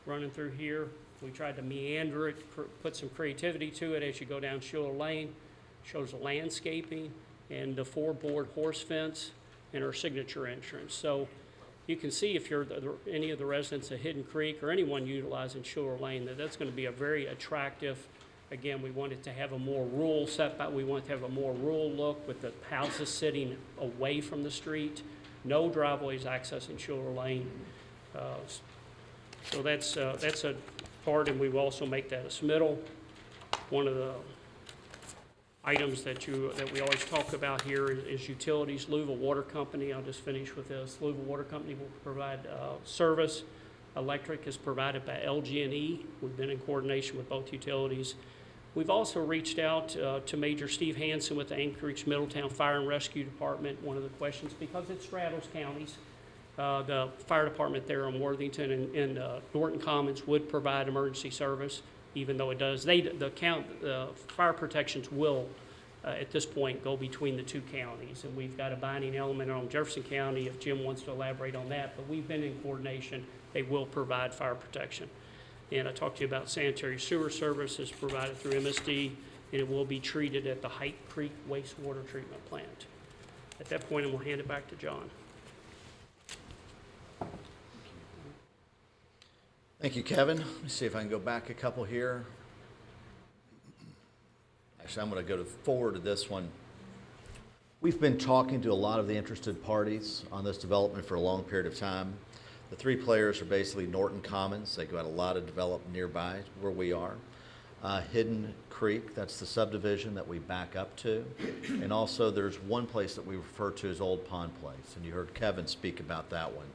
running through here. We tried to meander it, put some creativity to it as you go down Schuler Lane. Shows the landscaping and the 4-board horse fence and our signature entrance. So you can see if you're any of the residents of Hidden Creek or anyone utilizing Schuler Lane, that's going to be a very attractive. Again, we wanted to have a more rural setback. We want to have a more rural look with the houses sitting away from the street. No driveways accessing Schuler Lane. So that's a part, and we will also make that a submittal. One of the items that we always talk about here is utilities. Louisville Water Company, I'll just finish with this. Louisville Water Company will provide service. Electric is provided by LG&E. We've been in coordination with both utilities. We've also reached out to Major Steve Hansen with the Anchorage Middletown Fire and Rescue Department. One of the questions, because it straddles counties, the fire department there in Worthington and Norton Commons would provide emergency service, even though it does. The fire protections will, at this point, go between the 2 counties. And we've got a binding element on Jefferson County if Jim wants to elaborate on that. But we've been in coordination. They will provide fire protection. And I talked to you about sanitary sewer services provided through MSD, and it will be treated at the Height Creek wastewater treatment plant. At that point, I'm going to hand it back to John. Thank you, Kevin. Let me see if I can go back a couple here. Actually, I'm going to go forward to this one. We've been talking to a lot of the interested parties on this development for a long period of time. The 3 players are basically Norton Commons. They've got a lot of development nearby where we are. Hidden Creek, that's the subdivision that we back up to. And also there's one place that we refer to as Old Pond Place, and you heard Kevin speak about that one.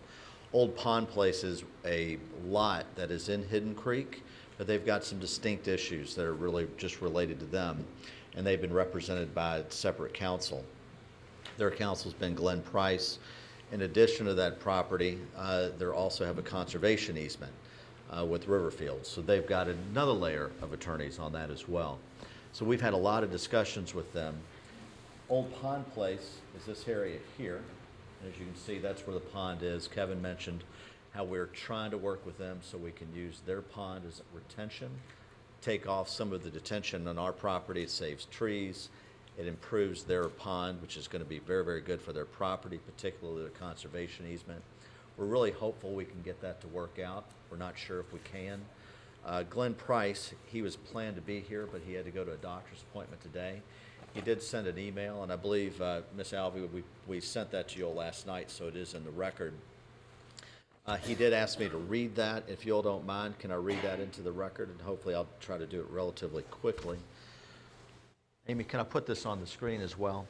Old Pond Place is a lot that is in Hidden Creek, but they've got some distinct issues that are really just related to them, and they've been represented by a separate council. Their council's been Glenn Price. In addition to that property, they also have a conservation easement with Riverfield, so they've got another layer of attorneys on that as well. So we've had a lot of discussions with them. Old Pond Place is this area here. As you can see, that's where the pond is. Kevin mentioned how we're trying to work with them so we can use their pond as retention, take off some of the detention on our property. It saves trees. It improves their pond, which is going to be very, very good for their property, particularly the conservation easement. We're really hopeful we can get that to work out. We're not sure if we can. Glenn Price, he was planned to be here, but he had to go to a doctor's appointment today. He did send an email, and I believe, Ms. Alvey, we sent that to you all last night, so it is in the record. He did ask me to read that. If you all don't mind, can I read that into the record? And hopefully I'll try to do it relatively quickly. Amy, can I put this on the screen as well?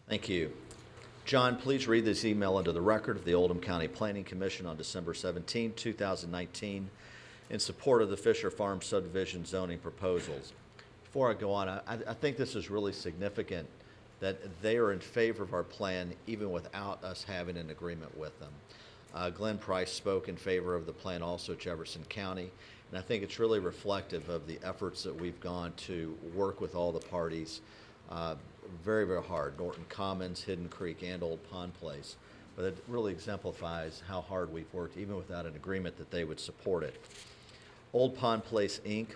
Thank you. John, please read this email into the record of the Oldham County Planning Commission on December 17, 2019, in support of the Fisher Farm subdivision zoning proposals. Before I go on, I think this is really significant that they are in favor of our plan even without us having an agreement with them. Glenn Price spoke in favor of the plan also at Jefferson County, and I think it's really reflective of the efforts that we've gone to work with all the parties very, very hard, Norton Commons, Hidden Creek, and Old Pond Place. But it really exemplifies how hard we've worked, even without an agreement, that they would support it. Old Pond Place, Inc.,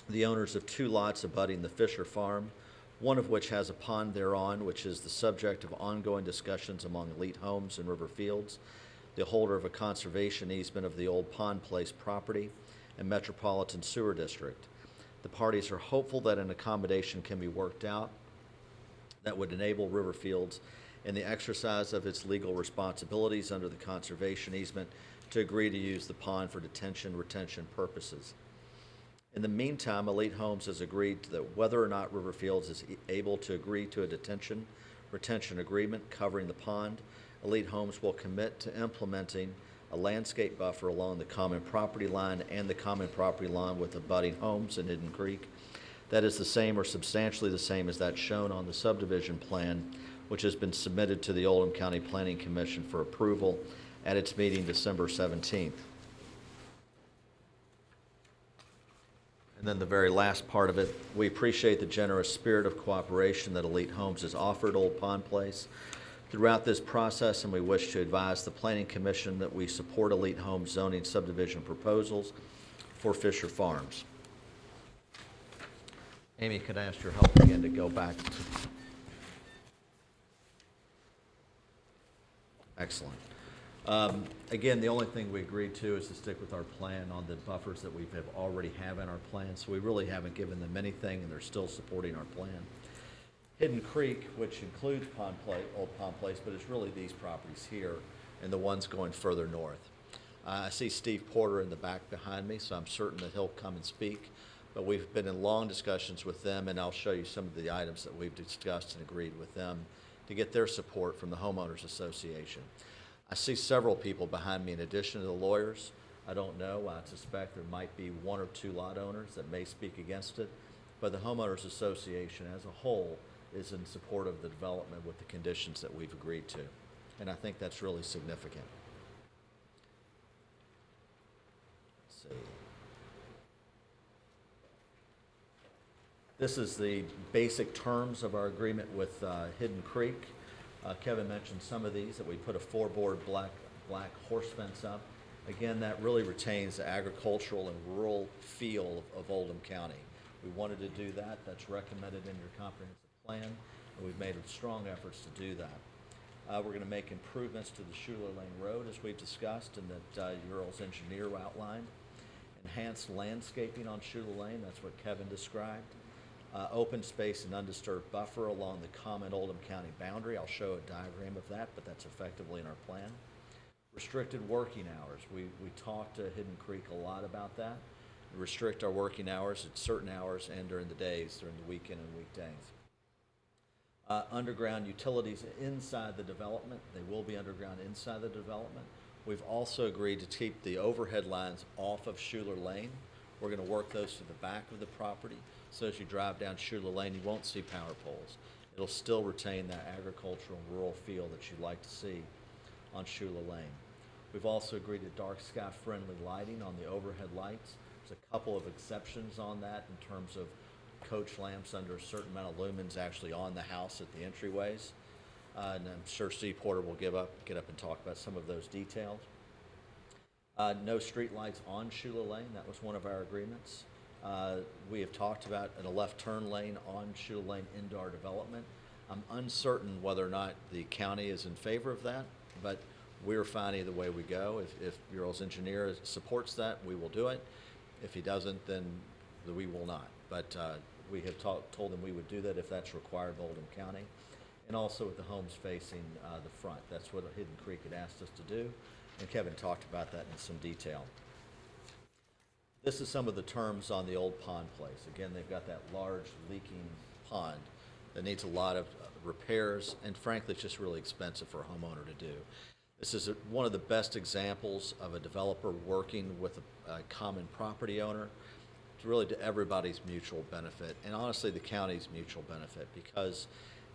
the owners of 2 lots abutting the Fisher Farm, one of which has a pond thereon, which is the subject of ongoing discussions among Elite Homes and River Fields, the holder of a conservation easement of the Old Pond Place property, and Metropolitan Sewer District. The parties are hopeful that an accommodation can be worked out that would enable River Fields, in the exercise of its legal responsibilities under the conservation easement, to agree to use the pond for retention purposes. In the meantime, Elite Homes has agreed that whether or not River Fields is able to agree to a retention agreement covering the pond, Elite Homes will commit to implementing a landscape buffer along the common property line and the common property line with abutting homes in Hidden Creek. That is the same or substantially the same as that shown on the subdivision plan, which has been submitted to the Oldham County Planning Commission for approval at its meeting December 17th. And then the very last part of it, we appreciate the generous spirit of cooperation that Elite Homes has offered Old Pond Place throughout this process, and we wish to advise the Planning Commission that we support Elite Homes zoning subdivision proposals for Fisher Farms. Amy, could I ask your help again to go back to... Excellent. Again, the only thing we agreed to is to stick with our plan on the buffers that we already have in our plan, so we really haven't given them anything, and they're still supporting our plan. Hidden Creek, which includes Old Pond Place, but it's really these properties here and the ones going further north. I see Steve Porter in the back behind me, so I'm certain that he'll come and speak. But we've been in long discussions with them, and I'll show you some of the items that we've discussed and agreed with them to get their support from the Homeowners Association. I see several people behind me in addition to the lawyers. I don't know. I suspect there might be 1 or 2 lot owners that may speak against it. But the Homeowners Association as a whole is in support of the development with the conditions that we've agreed to. And I think that's really significant. Let's see. This is the basic terms of our agreement with Hidden Creek. Kevin mentioned some of these, that we put a 4-board black horse fence up. Again, that really retains the agricultural and rural feel of Oldham County. We wanted to do that. That's recommended in your comprehensive plan, and we've made strong efforts to do that. We're going to make improvements to the Schuler Lane Road, as we've discussed, and that your all's engineer outlined. Enhanced landscaping on Schuler Lane, that's what Kevin described. Open space and undisturbed buffer along the common Oldham County boundary. I'll show a diagram of that, but that's effectively in our plan. Restricted working hours. We talked to Hidden Creek a lot about that. We restrict our working hours at certain hours and during the days, during the weekend and weekdays. Underground utilities inside the development. They will be underground inside the development. We've also agreed to keep the overhead lines off of Schuler Lane. We're going to work those to the back of the property, so as you drive down Schuler Lane, you won't see power poles. It'll still retain that agricultural and rural feel that you'd like to see on Schuler Lane. We've also agreed to dark sky friendly lighting on the overhead lights. There's a couple of exceptions on that in terms of coach lamps under a certain amount of lumens actually on the house at the entryways. And I'm sure Steve Porter will get up and talk about some of those details. No street lights on Schuler Lane. That was one of our agreements. We have talked about a left turn lane on Schuler Lane into our development. I'm uncertain whether or not the county is in favor of that, but we're fine either way we go. If your all's engineer supports that, we will do it. If he doesn't, then we will not. But we have told them we would do that if that's required by Oldham County. And also with the homes facing the front. That's what Hidden Creek had asked us to do. And Kevin talked about that in some detail. This is some of the terms on the Old Pond Place. Again, they've got that large leaking pond that needs a lot of repairs, and frankly, it's just really expensive for a homeowner to do. This is one of the best examples of a developer working with a common property owner. It's really to everybody's mutual benefit, and honestly, the county's mutual benefit, because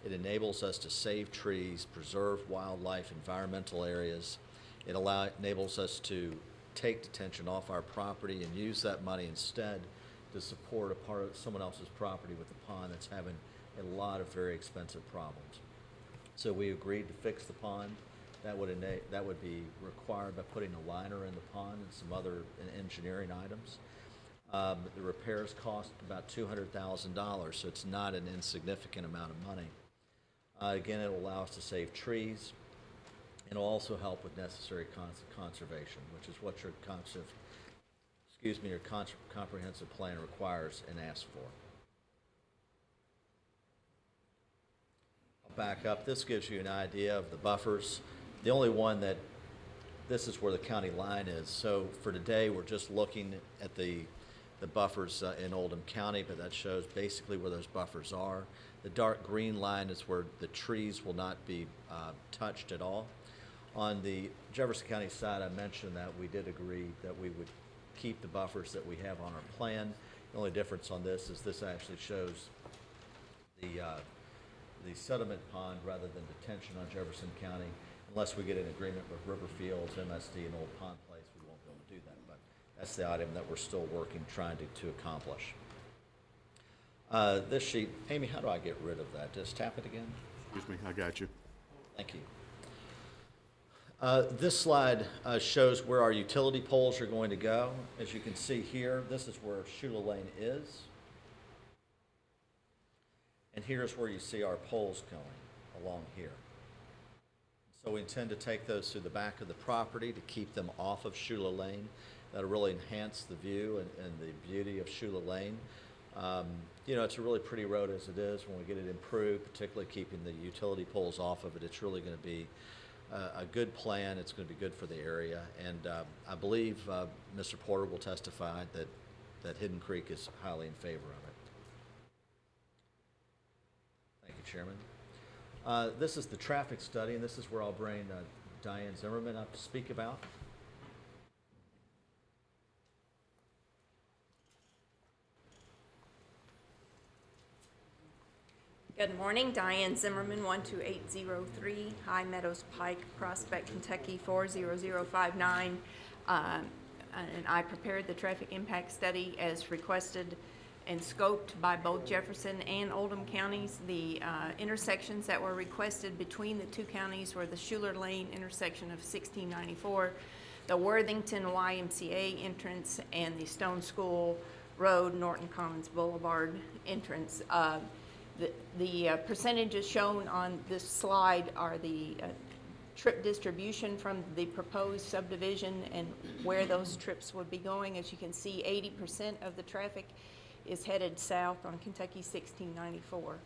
it enables us to save trees, preserve wildlife, environmental areas. It enables us to take detention off our property and use that money instead to support a part of someone else's property with a pond that's having a lot of very expensive problems. So we agreed to fix the pond. That would be required by putting a liner in the pond and some other engineering items. The repairs cost about $200,000, so it's not an insignificant amount of money. Again, it'll allow us to save trees, and it'll also help with necessary conservation, which is what your comprehensive plan requires and asks for. I'll back up. This gives you an idea of the buffers. The only one that, this is where the county line is. So for today, we're just looking at the buffers in Oldham County, but that shows basically where those buffers are. The dark green line is where the trees will not be touched at all. On the Jefferson County side, I mentioned that we did agree that we would keep the buffers that we have on our plan. The only difference on this is this actually shows the sediment pond rather than detention on Jefferson County. Unless we get an agreement with River Fields, MSD, and Old Pond Place, we won't be able to do that. But that's the item that we're still working, trying to accomplish. This sheet, Amy, how do I get rid of that? Just tap it again? Excuse me, I got you. Thank you. This slide shows where our utility poles are going to go. As you can see here, this is where Shula Lane is. And here's where you see our poles going, along here. So we intend to take those through the back of the property to keep them off of Shula Lane. That'll really enhance the view and the beauty of Shula Lane. It's a really pretty road as it is. When we get it improved, particularly keeping the utility poles off of it, it's really going to be a good plan. It's going to be good for the area. And I believe Mr. Porter will testify that Hidden Creek is highly in favor of it. Thank you, Chairman. This is the traffic study, and this is where I'll bring Diane Zimmerman up to speak about. Good morning, Diane Zimmerman, 12803 High Meadows Pike, Prospect, Kentucky 40059. And I prepared the traffic impact study as requested and scoped by both Jefferson and Oldham counties. The intersections that were requested between the two counties were the Schuler Lane intersection of 1694, the Worthington YMCA entrance, and the Stone School Road, Norton Commons Boulevard entrance. The percentages shown on this slide are the trip distribution from the proposed subdivision and where those trips would be going. As you can see, 80% of the traffic is headed south on Kentucky 1694.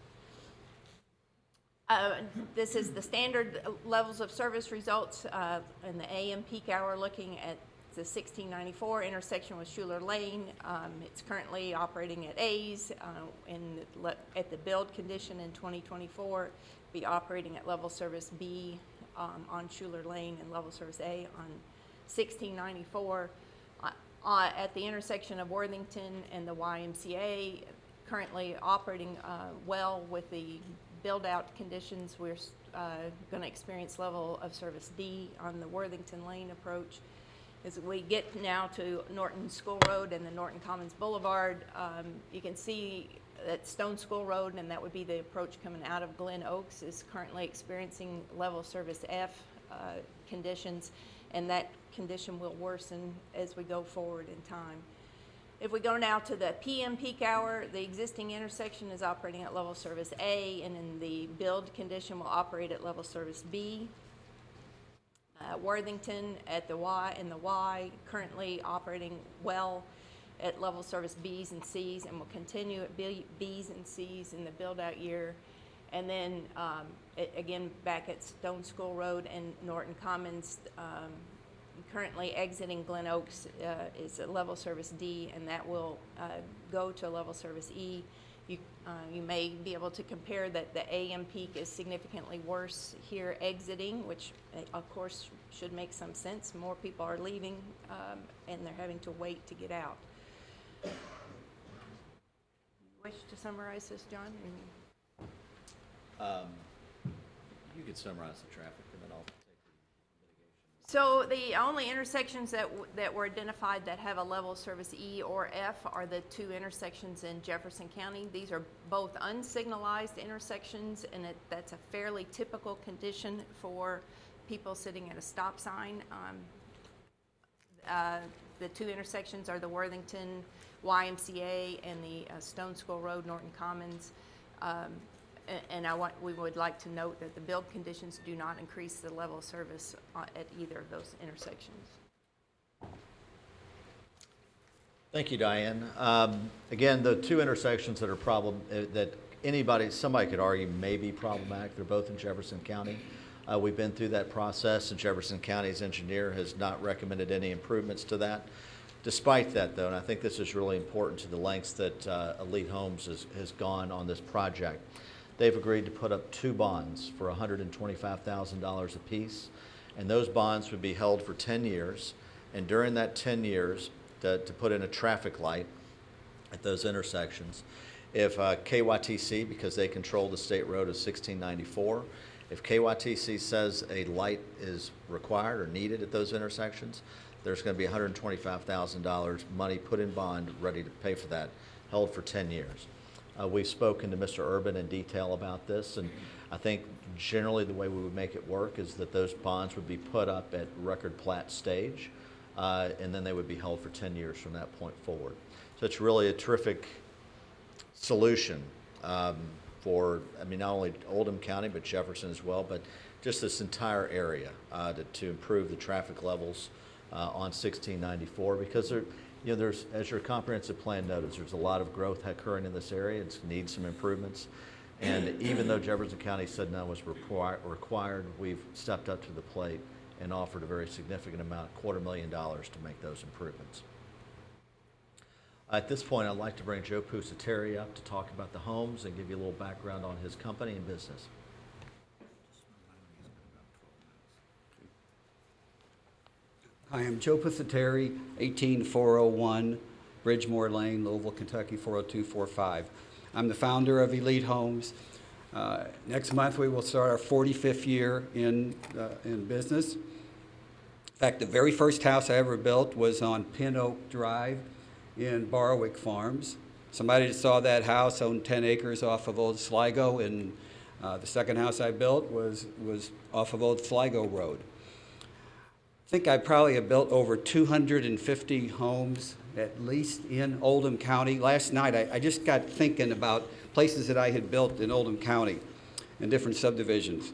This is the standard levels of service results in the AM peak hour, looking at the 1694 intersection with Schuler Lane. It's currently operating at A's. At the build condition in 2024, be operating at level service B on Schuler Lane and level service A on 1694. At the intersection of Worthington and the YMCA, currently operating well with the build-out conditions. We're going to experience level of service D on the Worthington Lane approach. As we get now to Norton School Road and the Norton Commons Boulevard, you can see that Stone School Road, and that would be the approach coming out of Glen Oaks, is currently experiencing level service F conditions, and that condition will worsen as we go forward in time. If we go now to the PM peak hour, the existing intersection is operating at level service A, and in the build condition will operate at level service B. Worthington at the Y and the Y currently operating well at level service B's and C's, and will continue at B's and C's in the build-out year. And then again back at Stone School Road and Norton Commons, currently exiting Glen Oaks is a level service D, and that will go to a level service E You may be able to compare that the AM peak is significantly worse here exiting, which of course should make some sense. More people are leaving and they're having to wait to get out. Wish to summarize this, John? You could summarize the traffic, and then I'll take the mitigation. So the only intersections that were identified that have a level of service E or F are the two intersections in Jefferson County. These are both unsignalized intersections, and that's a fairly typical condition for people sitting at a stop sign. The two intersections are the Worthington YMCA and the Stone School Road, Norton Commons. And we would like to note that the build conditions do not increase the level of service at either of those intersections. Thank you, Diane. Again, the two intersections that are that somebody could argue may be problematic, they're both in Jefferson County. We've been through that process, and Jefferson County's engineer has not recommended any improvements to that. Despite that, though, and I think this is really important to the lengths that Elite Homes has gone on this project, they've agreed to put up two bonds for $125,000 apiece, and those bonds would be held for 10 years. And during that 10 years, to put in a traffic light at those intersections, if KYTC, because they control the state road of 1694, if KYTC says a light is required or needed at those intersections, there's going to be $125,000 money put in bond ready to pay for that, held for 10 years. We've spoken to Mr. Urban in detail about this, and I think generally the way we would make it work is that those bonds would be put up at record plat stage, and then they would be held for 10 years from that point forward. So it's really a terrific solution for, not only Oldham County, but Jefferson as well, but just this entire area to improve the traffic levels on 1694, because there's, as your comprehensive plan noted, there's a lot of growth occurring in this area. It needs some improvements. And even though Jefferson County said none was required, we've stepped up to the plate and offered a very significant amount, $250,000 to make those improvements. At this point, I'd like to bring Joe Pusateri up to talk about the homes and give you a little background on his company and business. I am Joe Pusateri, 18401 Bridgemore Lane, Louisville, Kentucky, 40245. I'm the founder of Elite Homes. Next month, we will start our 45th year in business. In fact, the very first house I ever built was on Pin Oak Drive in Barwick Farms. Somebody that saw that house owned 10 acres off of Old Sligo, and the second house I built was off of Old Sligo Road. I think I probably have built over 250 homes, at least in Oldham County. Last night, I just got thinking about places that I had built in Oldham County in different subdivisions.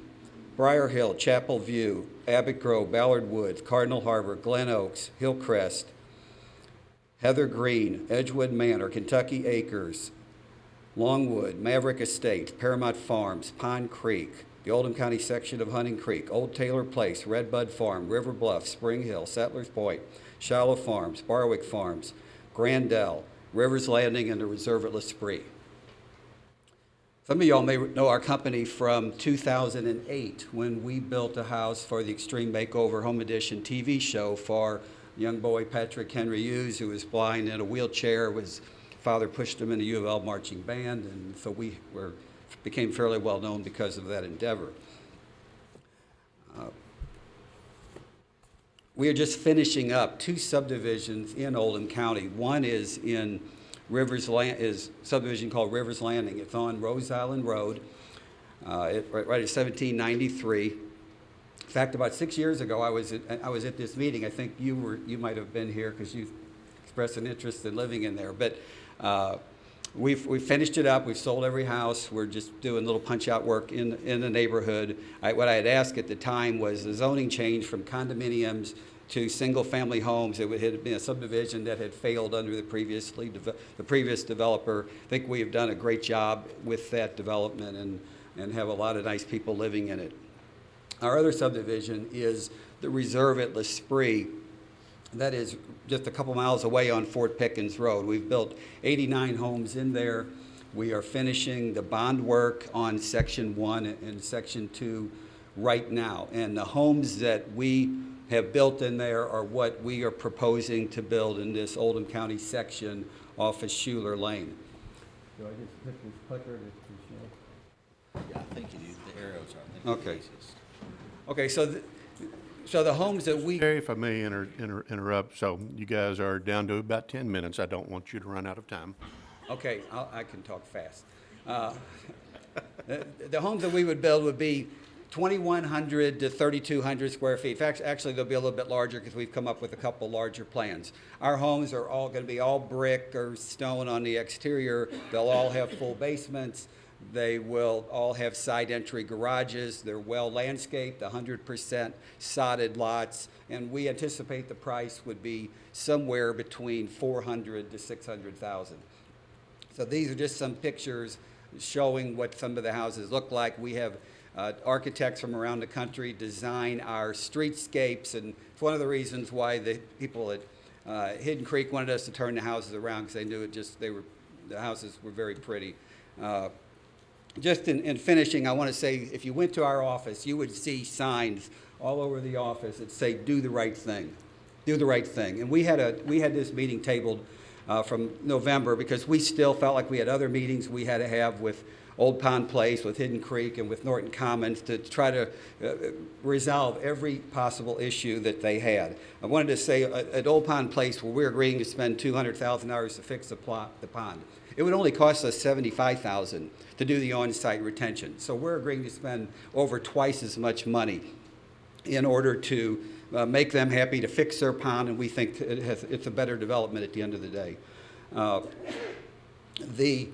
Briar Hill, Chapel View, Abbott Grove, Ballard Woods, Cardinal Harbor, Glen Oaks, Hillcrest, Heather Green, Edgewood Manor, Kentucky Acres, Longwood, Maverick Estates, Paramount Farms, Pond Creek, the Oldham County section of Hunting Creek, Old Taylor Place, Redbud Farm, River Bluff, Spring Hill, Settlers Point, Shallow Farms, Barwick Farms, Grandel, Rivers Landing, and the Reserve at L'Esprit. Some of y'all may know our company from 2008 when we built a house for the Extreme Makeover Home Edition TV show for young boy Patrick Henry Hughes, who was blind in a wheelchair. His father pushed him in the U of L marching band, and so we became fairly well known because of that endeavor. We are just finishing up two subdivisions in Oldham County. One is in is a subdivision called Rivers Landing. It's on Rose Island Road, right at 1793. In fact, about 6 years ago, I was at this meeting. I think you might have been here because you expressed an interest in living in there. But we've finished it up. We've sold every house. We're just doing little punch-out work in the neighborhood. What I had asked at the time was the zoning change from condominiums to single-family homes. It had been a subdivision that had failed under the previous developer. I think we have done a great job with that development and have a lot of nice people living in it. Our other subdivision is the Reserve at L'Esprit. That is just a couple miles away on Fort Pickens Road. We've built 89 homes in there. We are finishing the bond work on Section 1 and Section 2 right now. And the homes that we have built in there are what we are proposing to build in this Oldham County section off of Schuler Lane. Do I just hit this clicker to show? Yeah, I think you do. The arrows are, I think, the Okay. easiest. Okay, so the homes that we, Terry, if I may interrupt, so you guys are down to about 10 minutes. I don't want you to run out of time. okay, I can talk fast. The homes that we would build would be 2,100 to 3,200 square feet. Actually, they'll be a little bit larger because we've come up with a couple larger plans. Our homes are all going to be all brick or stone on the exterior. They'll all have full basements. They will all have side entry garages. They're well landscaped, 100% sodded lots, and we anticipate the price would be somewhere between 400 to 600,000. So these are just some pictures showing what some of the houses look like. We have architects from around the country design our streetscapes, and it's one of the reasons why the people at Hidden Creek wanted us to turn the houses around, because they knew the houses were very pretty. Just in finishing, I want to say, if you went to our office, you would see signs all over the office that say, "Do the right thing. Do the right thing." And we had this meeting tabled from November because we still felt like we had other meetings we had to have with Old Pond Place, with Hidden Creek, and with Norton Commons to try to resolve every possible issue that they had. I wanted to say at Old Pond Place, where we're agreeing to spend $200,000 to fix the pond, it would only cost us $75,000 to do the on-site retention. So we're agreeing to spend over twice as much money in order to make them happy, to fix their pond, and we think it's a better development at the end of the day. The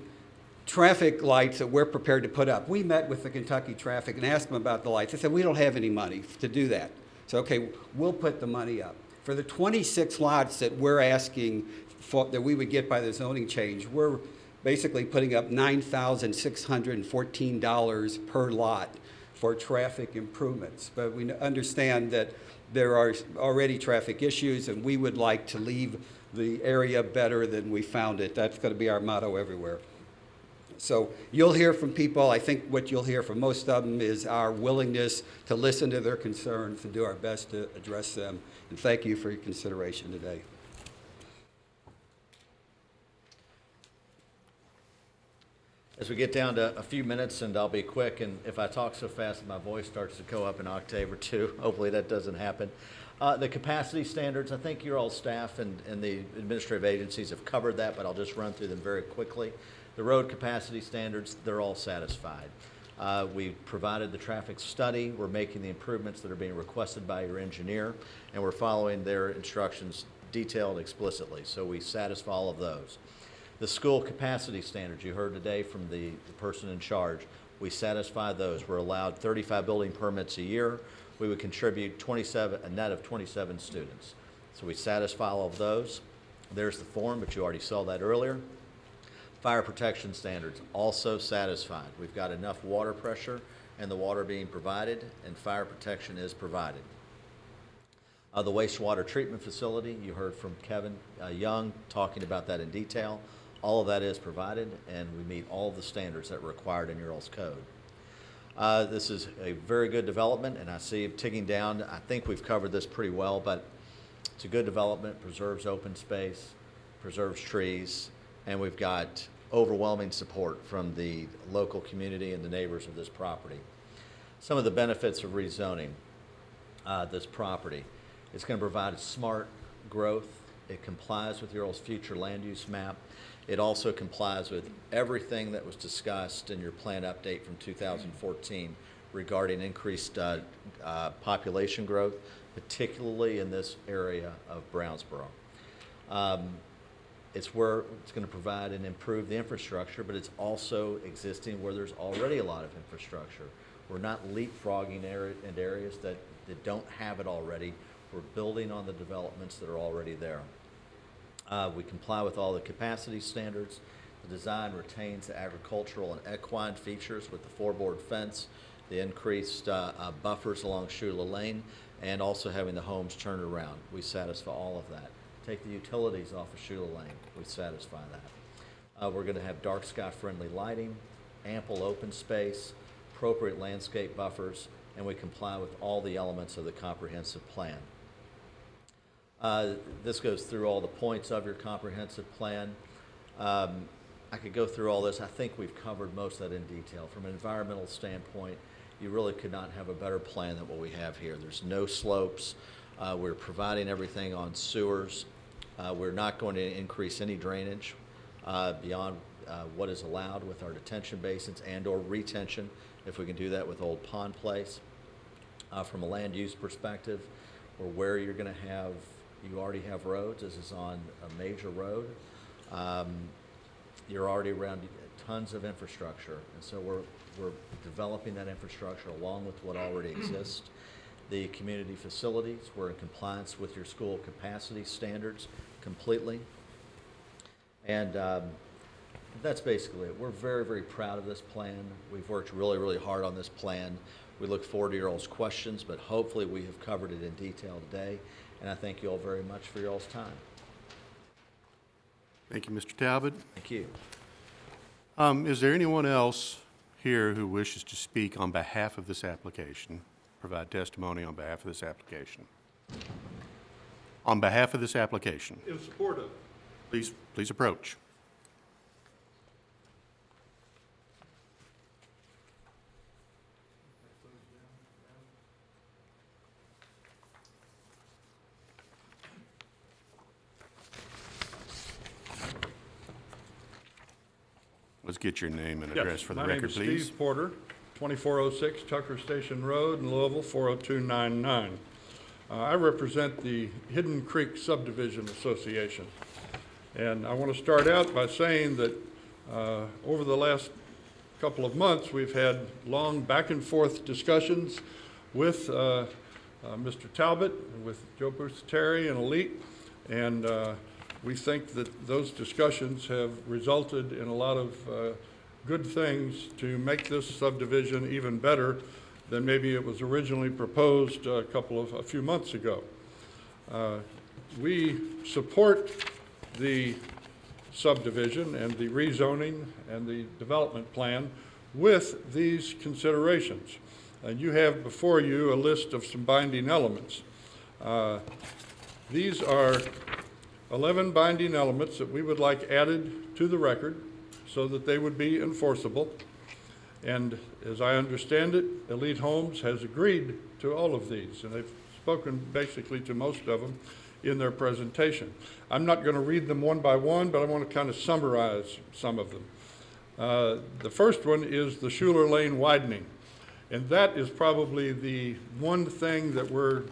traffic lights that we're prepared to put up, we met with the Kentucky Traffic and asked them about the lights. They said, "We don't have any money to do that." So, okay, we'll put the money up. For the 26 lots that we're asking for, that we would get by the zoning change, we're basically putting up $9,614 per lot for traffic improvements. But we understand that there are already traffic issues, and we would like to leave the area better than we found it. That's going to be our motto everywhere. So you'll hear from people. I think what you'll hear from most of them is our willingness to listen to their concerns and do our best to address them. And thank you for your consideration today. As we get down to a few minutes, and I'll be quick, and if I talk so fast my voice starts to go up an octave or two, hopefully that doesn't happen. The capacity standards, I think your all staff and the administrative agencies have covered that, but I'll just run through them very quickly. The road capacity standards, they're all satisfied. We provided the traffic study. We're making the improvements that are being requested by your engineer, and we're following their instructions detailed explicitly, so we satisfy all of those. The school capacity standards you heard today from the person in charge, we satisfy those. We're allowed 35 building permits a year. We would contribute a net of 27 students. So we satisfy all of those. There's the form, but you already saw that earlier. Fire protection standards, also satisfied. We've got enough water pressure and the water being provided, and fire protection is provided. The wastewater treatment facility, you heard from Kevin Young talking about that in detail. All of that is provided, and we meet all of the standards that are required in your all's code. This is a very good development, and I see it ticking down. I think we've covered this pretty well, but it's a good development, preserves open space, preserves trees, and we've got overwhelming support from the local community and the neighbors of this property. Some of the benefits of rezoning this property. It's going to provide smart growth. It complies with your all's future land use map. It also complies with everything that was discussed in your plan update from 2014 regarding increased population growth, particularly in this area of Brownsboro. It's where it's going to provide and improve the infrastructure, but it's also existing where there's already a lot of infrastructure. We're not leapfrogging in areas that don't have it already. We're building on the developments that are already there. We comply with all the capacity standards. The design retains the agricultural and equine features with the floorboard fence, the increased buffers along Schuler Lane, and also having the homes turned around. We satisfy all of that. Take the utilities off of Schuler Lane. We satisfy We're going to have dark sky-friendly lighting, ample open space, appropriate landscape buffers, and we comply with all the elements of the comprehensive plan. This goes through all the points of your comprehensive plan. I could go through all this. I think we've covered most of that in detail. From an environmental standpoint, you really could not have a better plan than what we have here. There's no slopes. We're providing everything on sewers. We're not going to increase any drainage beyond what is allowed with our detention basins and/or retention, if we can do that with Old Pond Place. From a land use perspective, or where you're going to have, you already have roads. This is on a major road. You're already around tons of infrastructure, and so we're developing that infrastructure along with what already exists. The community facilities, we're in compliance with your school capacity standards completely. And that's basically it. We're very, very proud of this plan. We've worked really, really hard on this plan. We look forward to your all's questions, but hopefully we have covered it in detail today. And I thank you all very much for your all's time. Thank you, Mr. Talbot. Thank you. Is there anyone else here who wishes to speak on behalf of this application, provide testimony on behalf of this application? On behalf of this application, In support of. please approach. Let's get your name and address for the record, please. My name is Steve Porter, 2406 Tucker Station Road in Louisville, 40299. I represent the Hidden Creek Subdivision Association. And I want to start out by saying that over the last couple of months, we've had long back and forth discussions with Mr. Talbot, with Joe Busateri and Elite, and we think that those discussions have resulted in a lot of good things to make this subdivision even better than maybe it was originally proposed a few months ago. We support the subdivision and the rezoning and the development plan with these considerations. And you have before you a list of some binding elements. These are 11 binding elements that we would like added to the record so that they would be enforceable. And as I understand it, Elite Homes has agreed to all of these, and they've spoken basically to most of them in their presentation. I'm not going to read them one by one, but I want to kind of summarize some of them. The first one is the Schuler Lane widening, and that is probably the one thing that we're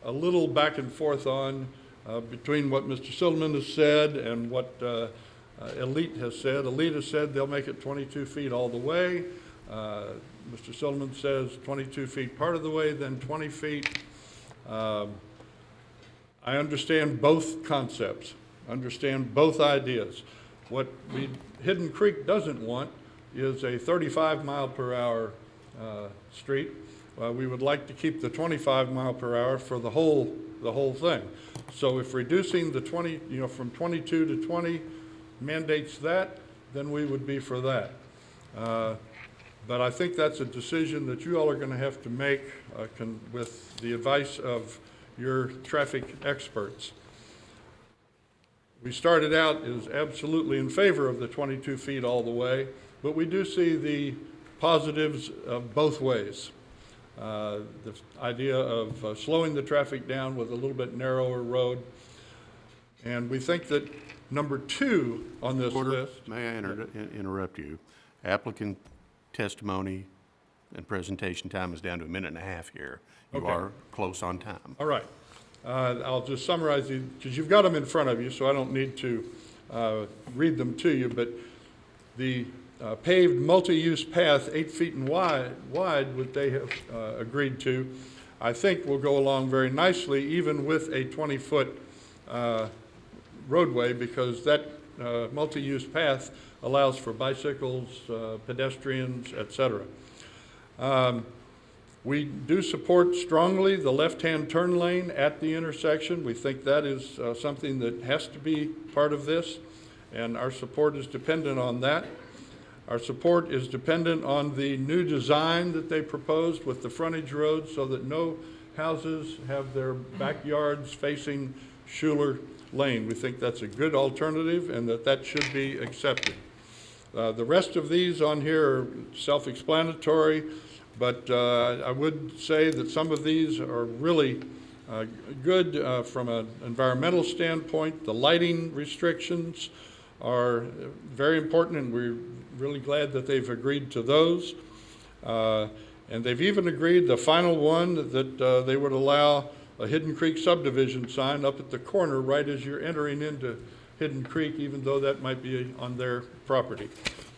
a little back and forth on between what Mr. Silverman has said and what Elite has said. Elite has said they'll make it 22 feet all the way. Mr. Silverman says 22 feet part of the way, then 20 feet. I understand both concepts, understand both ideas. What Hidden Creek doesn't want is a 35 mile per hour street. We would like to keep the 25 mile per hour for the whole thing. So if reducing the 20, from 22 to 20 mandates that, then we would be for that. But I think that's a decision that you all are going to have to make with the advice of your traffic experts. We started out as absolutely in favor of the 22 feet all the way, but we do see the positives of both ways. The idea of slowing the traffic down with a little bit narrower road. And we think that number 2 on this list. May I interrupt you? Applicant testimony and presentation time is down to 1.5 minutes here. You Okay. are close on time. All right. I'll just summarize these, because you've got them in front of you, so I don't need to read them to you. But the paved multi-use path, 8 feet wide, what they have agreed to, I think will go along very nicely, even with a 20-foot roadway, because that multi-use path allows for bicycles, pedestrians, etc. We do support strongly the left-hand turn lane at the intersection. We think that is something that has to be part of this. and our support is dependent on that. Our support is dependent on the new design that they proposed with the frontage road so that no houses have their backyards facing Schuler Lane. We think that's a good alternative and that should be accepted. The rest of these on here are self-explanatory, but I would say that some of these are really good from an environmental standpoint. The lighting restrictions are very important, and we're really glad that they've agreed to those. And they've even agreed, the final one, that they would allow a Hidden Creek subdivision sign up at the corner right as you're entering into Hidden Creek, even though that might be on their property.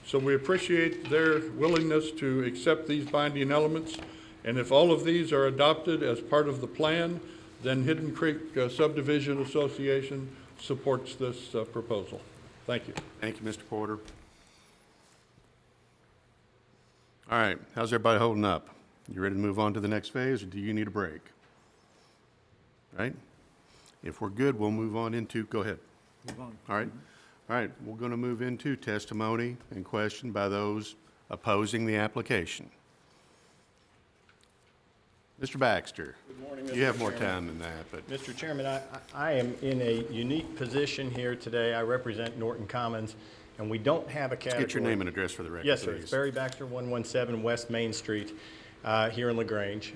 So we appreciate their willingness to accept these binding elements. And if all of these are adopted as part of the plan, then Hidden Creek Subdivision Association supports this proposal. Thank you. Thank you, Mr. Porter. All right, how's everybody holding up? You ready to move on to the next phase, or do you need a break? Right? If we're good, we'll move on into, go ahead. Move on. All right. All right, we're going to move into testimony and question by those opposing the application. Mr. Baxter. Good morning, Mr. You have more Chairman. time than that, but Mr. Chairman, I am in a unique position here today. I represent Norton Commons, and we don't have a category. get your name and address for the record, Yes, sir. please. It's Barry Baxter, 117 West Main Street, here in LaGrange.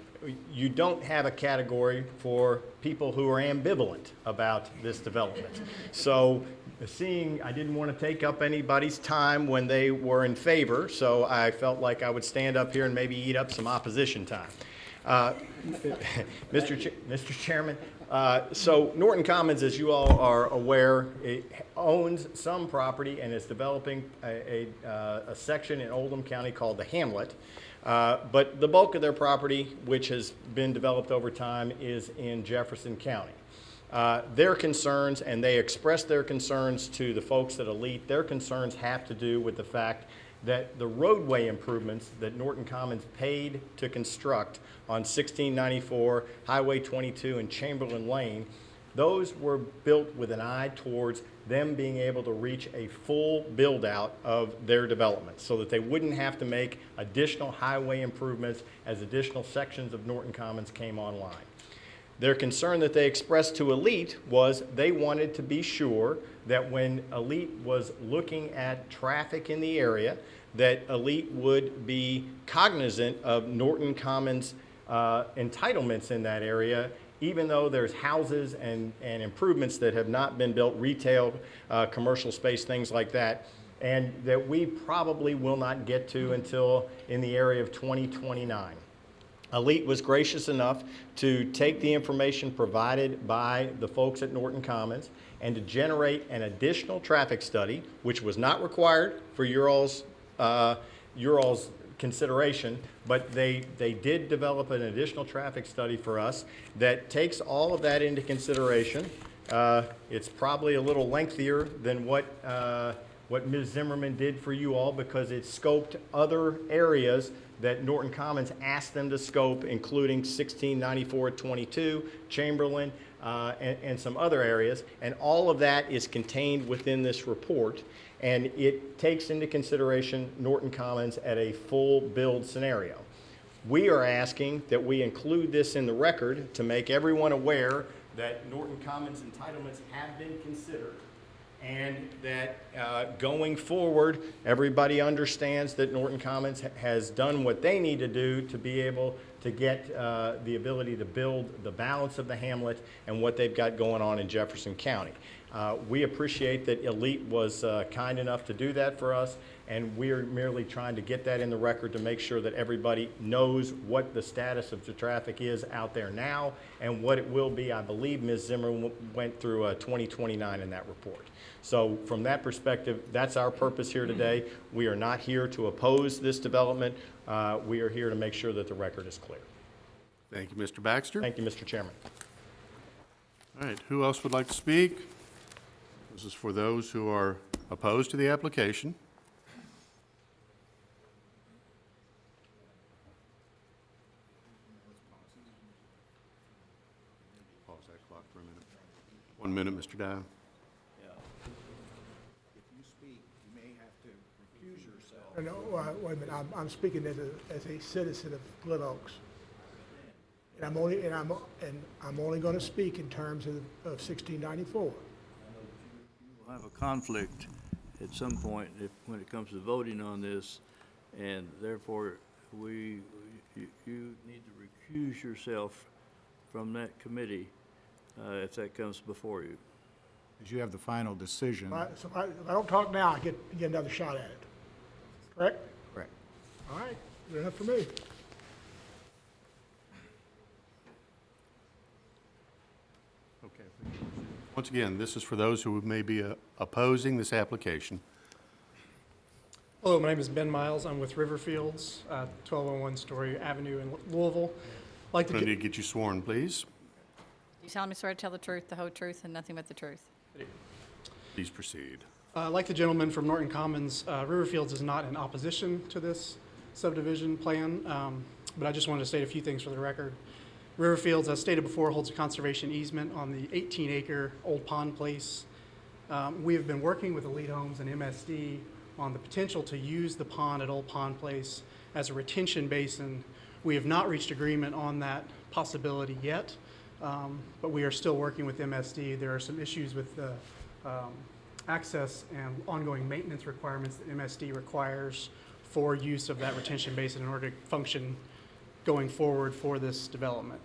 You don't have a category for people who are ambivalent about this development. So I didn't want to take up anybody's time when they were in favor, so I felt like I would stand up here and maybe eat up some opposition time. Mr. Chairman, so Norton Commons, as you all are aware, it owns some property and is developing a section in Oldham County called the Hamlet. But the bulk of their property, which has been developed over time, is in Jefferson County. Their concerns, and they expressed their concerns to the folks at Elite, their concerns have to do with the fact that the roadway improvements that Norton Commons paid to construct on 1694, Highway 22, and Chamberlain Lane, those were built with an eye towards them being able to reach a full build-out of their development so that they wouldn't have to make additional highway improvements as additional sections of Norton Commons came online. Their concern that they expressed to Elite was they wanted to be sure that when Elite was looking at traffic in the area, that Elite would be cognizant of Norton Commons entitlements in that area, even though there's houses and improvements that have not been built, retail, commercial space, things like that, and that we probably will not get to until in the area of 2029. Elite was gracious enough to take the information provided by the folks at Norton Commons and to generate an additional traffic study, which was not required for your all's consideration, but they did develop an additional traffic study for us that takes all of that into consideration. It's probably a little lengthier than what Ms. Zimmerman did for you all because it scoped other areas that Norton Commons asked them to scope, including 1694-22, Chamberlain, and some other areas. And all of that is contained within this report. And it takes into consideration Norton Commons at a full build scenario. We are asking that we include this in the record to make everyone aware that Norton Commons entitlements have been considered, and that going forward, everybody understands that Norton Commons has done what they need to do to be able to get the ability to build the balance of the hamlet and what they've got going on in Jefferson County. We appreciate that Elite was kind enough to do that for us, and we're merely trying to get that in the record to make sure that everybody knows what the status of the traffic is out there now and what it will be. I believe Ms. Zimmer went through 2029 in that report. So from that perspective, that's our purpose here today. We are not here to oppose this development. We are here to make sure that the record is clear. thank you, Mr. Baxter. Thank you, Mr. Chairman. All right, who else would like to speak? This is for those who are opposed to the application. Pause that clock for a minute. 1 minute, Mr. Dow. No, wait a minute, I'm speaking as a citizen of Glen Oaks. And I'm only gonna speak in terms of 1694. We'll have a conflict at some point when it comes to voting on this, and therefore, you need to recuse yourself from that committee if that comes before you. As you have the final decision. So if I don't talk now, I get another shot at it. Correct? Correct. All right, good enough for me. Okay. Once again, this is for those who may be opposing this application. Hello, my name is Ben Miles. I'm with Riverfields, 1201 Story Avenue in Louisville. I need to get you sworn, please. You solemnly swear to tell the truth, the whole truth, and nothing but the truth. Please proceed. Like the gentleman from Norton Commons, Riverfields is not in opposition to this subdivision plan, but I just wanted to state a few things for the record. Riverfields, as stated before, holds a conservation easement on the 18-acre Old Pond Place. We have been working with Elite Homes and MSD on the potential to use the pond at Old Pond Place as a retention basin. We have not reached agreement on that possibility yet, but we are still working with MSD. There are some issues with the access and ongoing maintenance requirements that MSD requires for use of that retention basin in order to function going forward for this development.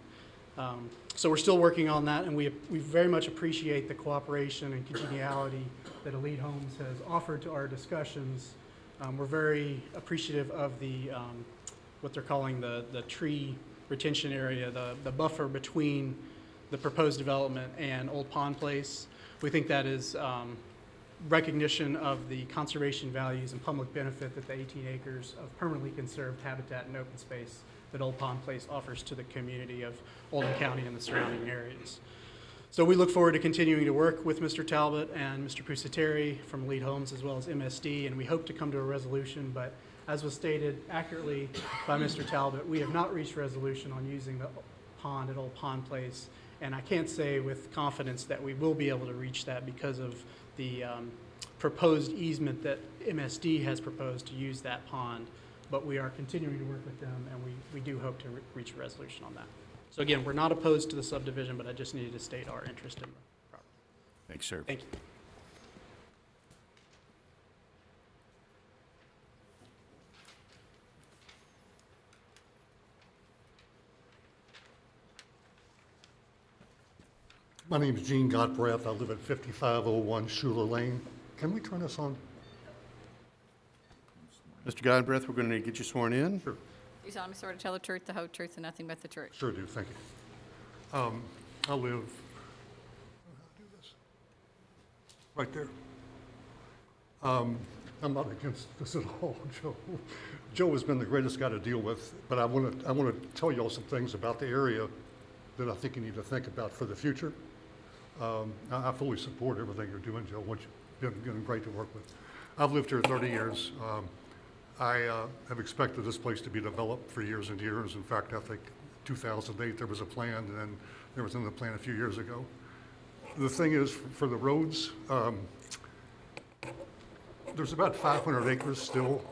So we're still working on that, and we very much appreciate the cooperation and congeniality that Elite Homes has offered to our discussions. We're very appreciative of the what they're calling the tree retention area, the buffer between the proposed development and Old Pond Place. We think that is recognition of the conservation values and public benefit that the 18 acres of permanently conserved habitat and open space that Old Pond Place offers to the community of Oldham County and the surrounding areas. So we look forward to continuing to work with Mr. Talbot and Mr. Pusateri from Elite Homes as well as MSD, and we hope to come to a resolution, but as was stated accurately by Mr. Talbot, we have not reached resolution on using the pond at Old Pond Place, and I can't say with confidence that we will be able to reach that because of the proposed easement that MSD has proposed to use that pond, but we are continuing to work with them, and we do hope to reach a resolution on that. So again, we're not opposed to the subdivision, but I just needed to state our interest in the property. Thanks, sir. Thank you. My name is Gene Gottbreath. I live at 5501 Schuler Lane. Can we turn this on? Mr. Godbreath, we're going to get you sworn in. Sure. You solemnly swear to tell the truth, the whole truth, and nothing but the truth. Sure do. Thank you. I live right there. I'm not against this at all, Joe. Joe has been the greatest guy to deal with, but I want to tell you all some things about the area that I think you need to think about for the future. I fully support everything you're doing, Joe. You've been great to work with. I've lived here 30 years. I have expected this place to be developed for years and years. In fact, I think 2008 there was a plan, and then there was another plan a few years ago. The thing is, for the roads, there's about 500 acres still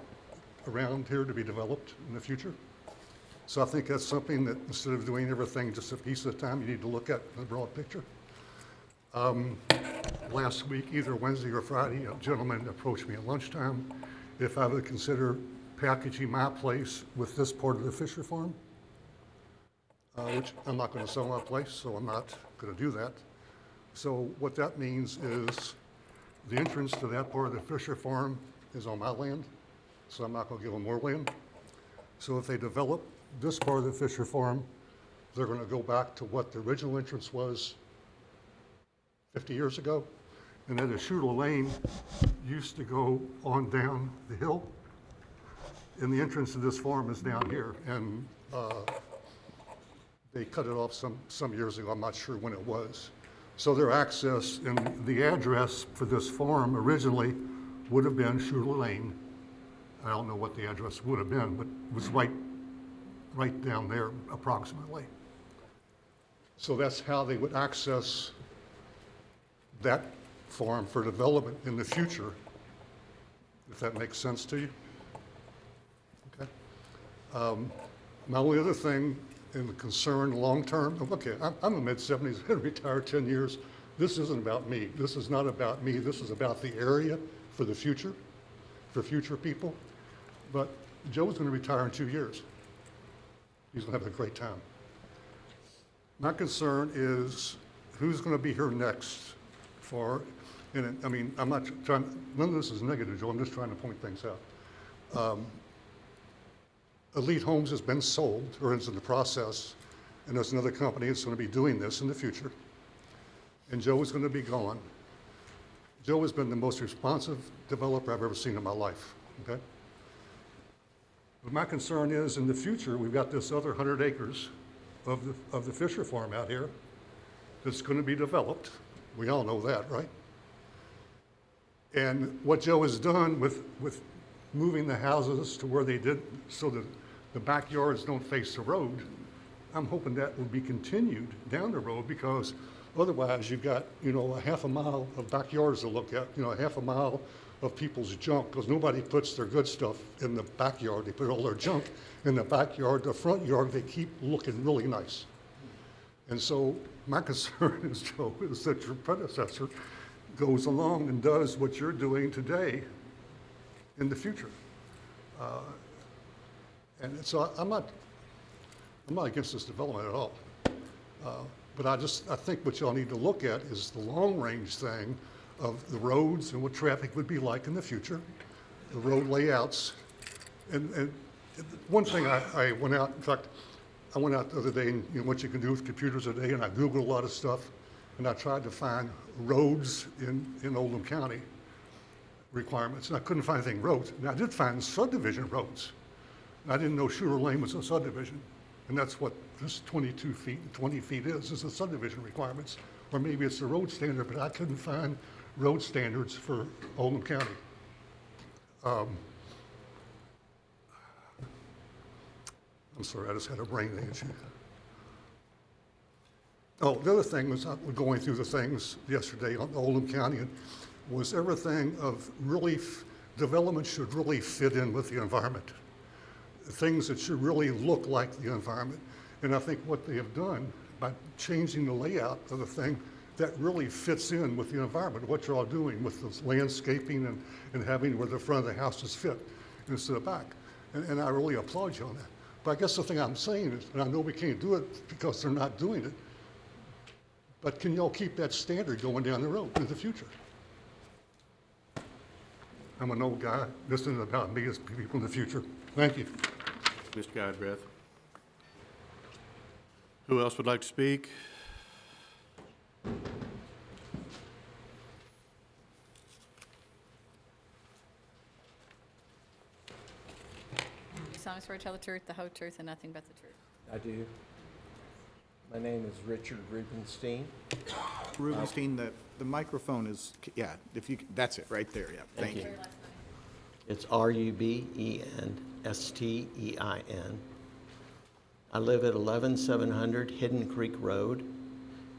around here to be developed in the future. So I think that's something that instead of doing everything just a piece at a time, you need to look at the broad picture. Last week, either Wednesday or Friday, a gentleman approached me at lunchtime if I would consider packaging my place with this part of the Fisher Farm, which I'm not going to sell my place, so I'm not going to do that. So what that means is the entrance to that part of the Fisher Farm is on my land, so I'm not going to give them more land. So if they develop this part of the Fisher Farm, they're going to go back to what the original entrance was 50 years ago. And then the Schuler Lane used to go on down the hill. And the entrance to this farm is down here. And they cut it off some years ago. I'm not sure when it was. So their access and the address for this farm originally would have been Schuler Lane. I don't know what the address would have been, but it was right down there approximately. So that's how they would access that farm for development in the future, if that makes sense to you. My only other thing in the concern long-term, okay, I'm a mid-70s, been retired 10 years. This isn't about me. This is not about me. This is about the area for the future, for future people. But Joe's going to retire in 2 years. He's going to have a great time. My concern is who's going to be here next for, and I mean, I'm not trying, none of this is negative, Joe. I'm just trying to point things out. Elite Homes has been sold, or is in the process, and there's another company that's going to be doing this in the future. And Joe is going to be gone. Joe has been the most responsive developer I've ever seen in my life, okay? But my concern is in the future, we've got this other 100 acres of the Fisher Farm out here that's going to be developed. We all know that, right? And what Joe has done with moving the houses to where they did so that the backyards don't face the road, I'm hoping that will be continued down the road, because otherwise you've got, a half a mile of backyards to look at, a half a mile of people's junk, because nobody puts their good stuff in the backyard. They put all their junk in the backyard. The front yard, they keep looking really nice. And so my concern is, Joe, is that your predecessor goes along and does what you're doing today in the future. And so I'm not against this development at all. But I think what y'all need to look at is the long-range thing of the roads and what traffic would be like in the future, the road layouts. And one thing I went out, in fact, I went out the other day, and what you can do with computers today, and I Googled a lot of stuff, and I tried to find roads in Oldham County requirements, and I couldn't find anything roads. And I did find subdivision roads. And I didn't know Schuler Lane was a subdivision. And that's what this 22 feet and 20 feet is the subdivision requirements. Or maybe it's the road standard, but I couldn't find road standards for Oldham County. I'm sorry, I just had a brain issue. Oh, the other thing was, I was going through the things yesterday on Oldham County, and was everything of really, development should really fit in with the environment. Things that should really look like the environment. And I think what they have done by changing the layout of the thing, that really fits in with the environment, what you're all doing with the landscaping and having where the front of the houses fit instead of back. And I really applaud you on that. But I guess the thing I'm saying is, and I know we can't do it because they're not doing it, but can y'all keep that standard going down the road in the future? I'm an old guy. This isn't about me, it's people in the future. Thank you. Mr. Godbreath. Who else would like to speak? You solemnly swear to tell the truth, the whole truth, and nothing but the truth. I do. My name is Richard Rubenstein. Rubenstein, the microphone is, yeah, if you, that's it, right there, yeah, thank you. It's Rubenstein. I live at 11700 Hidden Creek Road,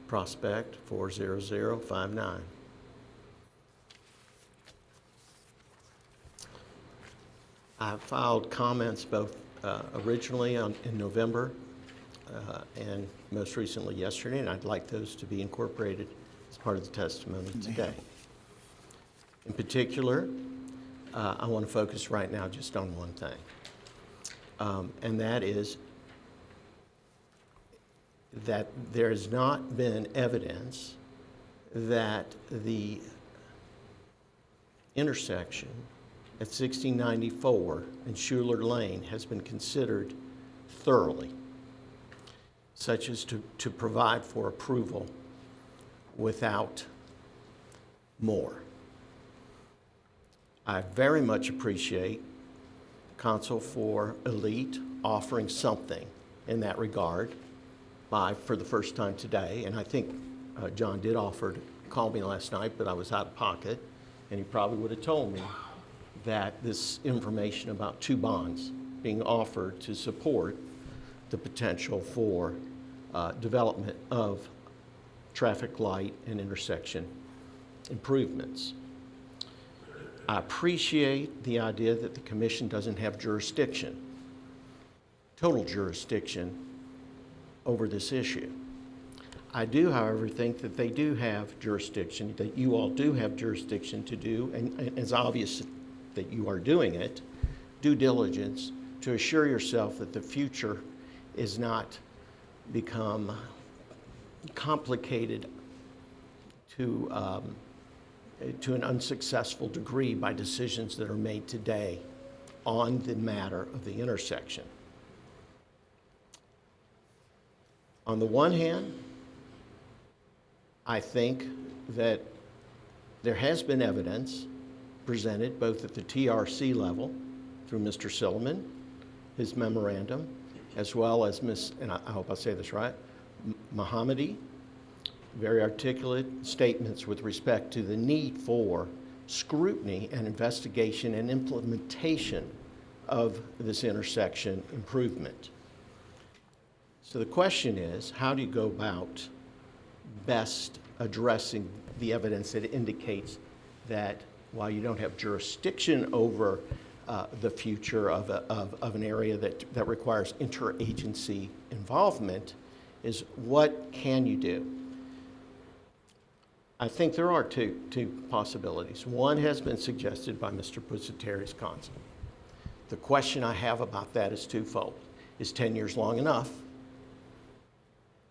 Prospect 40059. I filed comments both originally in November and most recently yesterday, and I'd like those to be incorporated as part of the testimony today. In particular, I want to focus right now just on one thing, and that is that there has not been evidence that the intersection at 1694 and Schuler Lane has been considered thoroughly, such as to provide for approval without more. I very much appreciate Counsel for Elite offering something in that regard for the first time today, and I think John did offer to call me last night, but I was out of pocket, and he probably would have told me that this information about 2 bonds being offered to support the potential for development of traffic light and intersection improvements. I appreciate the idea that the commission doesn't have jurisdiction total jurisdiction over this issue. I do, however, think that they do have jurisdiction, that you all do have jurisdiction to do, and it's obvious that you are doing it, due diligence to assure yourself that the future is not become complicated to an unsuccessful degree by decisions that are made today on the matter of the intersection. On the one hand, I think that there has been evidence presented both at the TRC level through Mr. Silliman, his memorandum, as well as and I hope I say this right, Mohammadi, very articulate statements with respect to the need for scrutiny and investigation and implementation of this intersection improvement. So the question is, how do you go about best addressing the evidence that indicates that while you don't have jurisdiction over the future of an area that requires interagency involvement, is what can you do? I think there are two possibilities. One has been suggested by Mr. Pusateri's counsel. The question I have about that is twofold. Is 10 years long enough?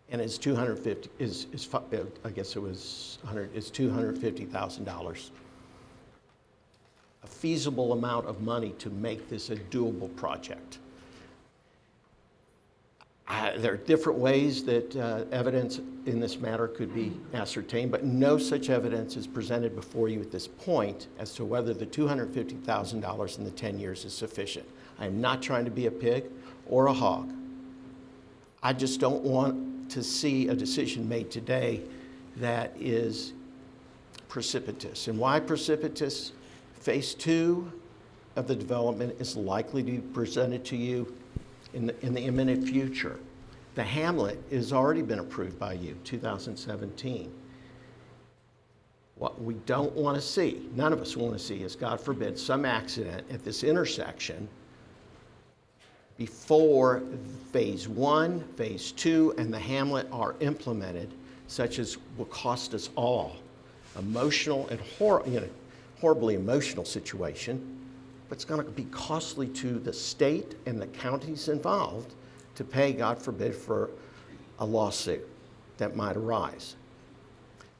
And is $250,000 a feasible amount of money to make this a doable project? There are different ways that evidence in this matter could be ascertained, but no such evidence is presented before you at this point as to whether the $250,000 in the 10 years is sufficient. I am not trying to be a pig or a hog. I just don't want to see a decision made today that is precipitous. And why precipitous? Phase 2 of the development is likely to be presented to you in the imminent future. The hamlet has already been approved by you, 2017. What we don't want to see, none of us want to see, is, God forbid, some accident at this intersection before phase 1, phase 2, and the hamlet are implemented, such as will cost us all emotional and horribly emotional situation, but it's going to be costly to the state and the counties involved to pay, God forbid, for a lawsuit that might arise.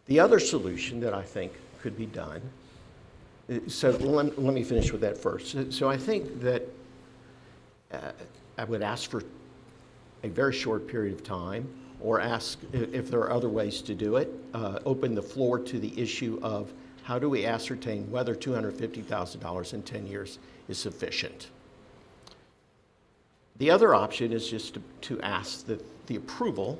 The other solution that I think could be done, so let me finish with that first. So I think that I would ask for a very short period of time, or ask if there are other ways to do it, open the floor to the issue of how do we ascertain whether $250,000 in 10 years is sufficient. The other option is just to ask that the approval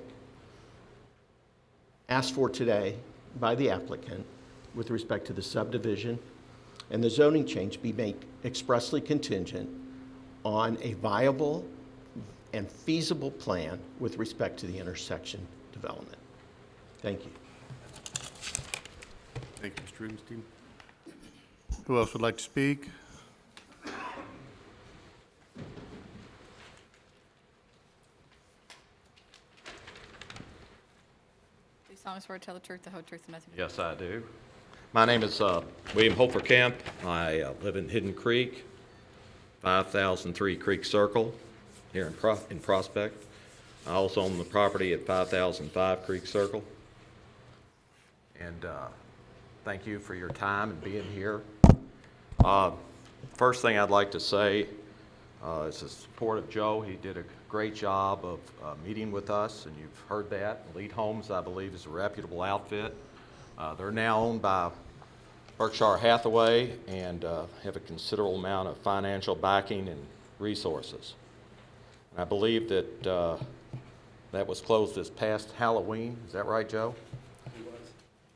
asked for today by the applicant with respect to the subdivision and the zoning change be made expressly contingent on a viable and feasible plan with respect to the intersection development. Thank you. Thank you, Mr. Rubenstein. Who else would like to speak? Do solemnly swear to tell the truth, the whole truth, and nothing but Yes, I do. My name is William Hofer Kemp. I live in Hidden Creek, 5003 Creek Circle here in Prospect. I also own the property at 5005 Creek Circle. And thank you for your time and being here. First thing I'd like to say is the support of Joe. He did a great job of meeting with us, and you've heard that. Elite Homes, I believe, is a reputable outfit. They're now owned by Berkshire Hathaway and have a considerable amount of financial backing and resources. And I believe that that was closed this past Halloween. Is that right, Joe?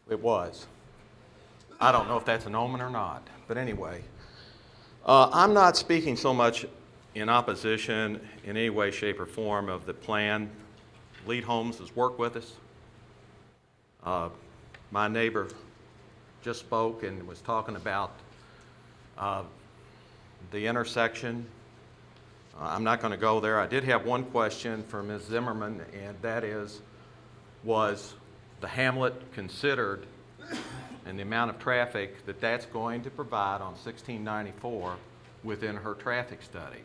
It was. I don't know if that's an omen or not, but anyway. I'm not speaking so much in opposition in any way, shape, or form of the plan. Elite Homes has worked with us. My neighbor just spoke and was talking about the intersection. I'm not going to go there. I did have one question for Ms. Zimmerman, and that is, was the hamlet considered and the amount of traffic that that's going to provide on 1694 within her traffic study?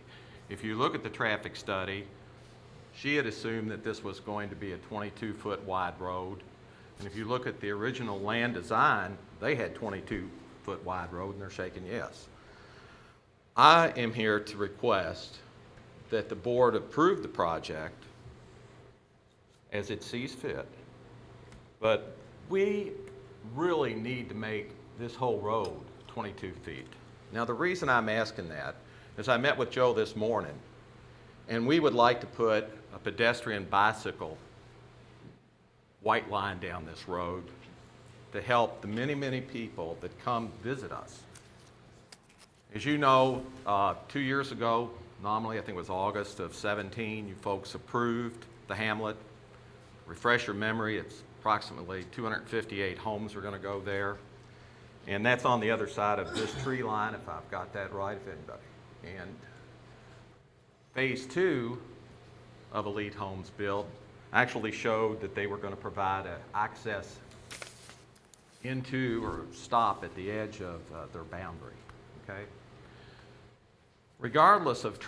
If you look at the traffic study, she had assumed that this was going to be a 22-foot wide road. And if you look at the original land design, they had 22-foot wide road, and they're shaking yes. I am here to request that the board approve the project as it sees fit, but we really need to make this whole road 22 feet. Now, the reason I'm asking that is I met with Joe this morning, and we would like to put a pedestrian bicycle white line down this road to help the many, many people that come visit us. As you know, 2 years ago, nominally, I think it was August of 17, you folks approved the hamlet. Refresh your memory, it's approximately 258 homes are going to go there. And that's on the other side of this tree line, if I've got that right, if anybody. And phase 2 of Elite Homes build actually showed that they were going to provide access into or stop at the edge of their boundary, okay? Regardless of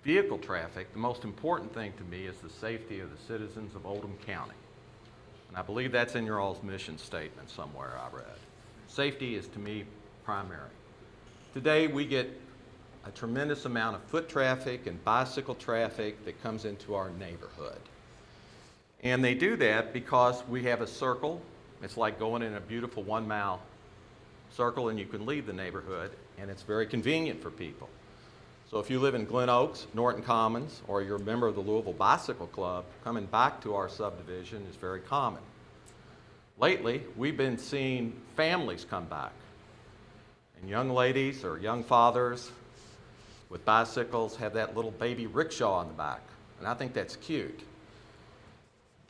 vehicle traffic, the most important thing to me is the safety of the citizens of Oldham County. And I believe that's in your all's mission statement somewhere I read. Safety is, to me, primary. Today, we get a tremendous amount of foot traffic and bicycle traffic that comes into our neighborhood. And they do that because we have a circle. It's like going in a beautiful 1-mile circle, and you can leave the neighborhood, and it's very convenient for people. So if you live in Glen Oaks, Norton Commons, or you're a member of the Louisville Bicycle Club, coming back to our subdivision is very common. Lately, we've been seeing families come back, and young ladies or young fathers with bicycles have that little baby rickshaw on the back, and I think that's cute.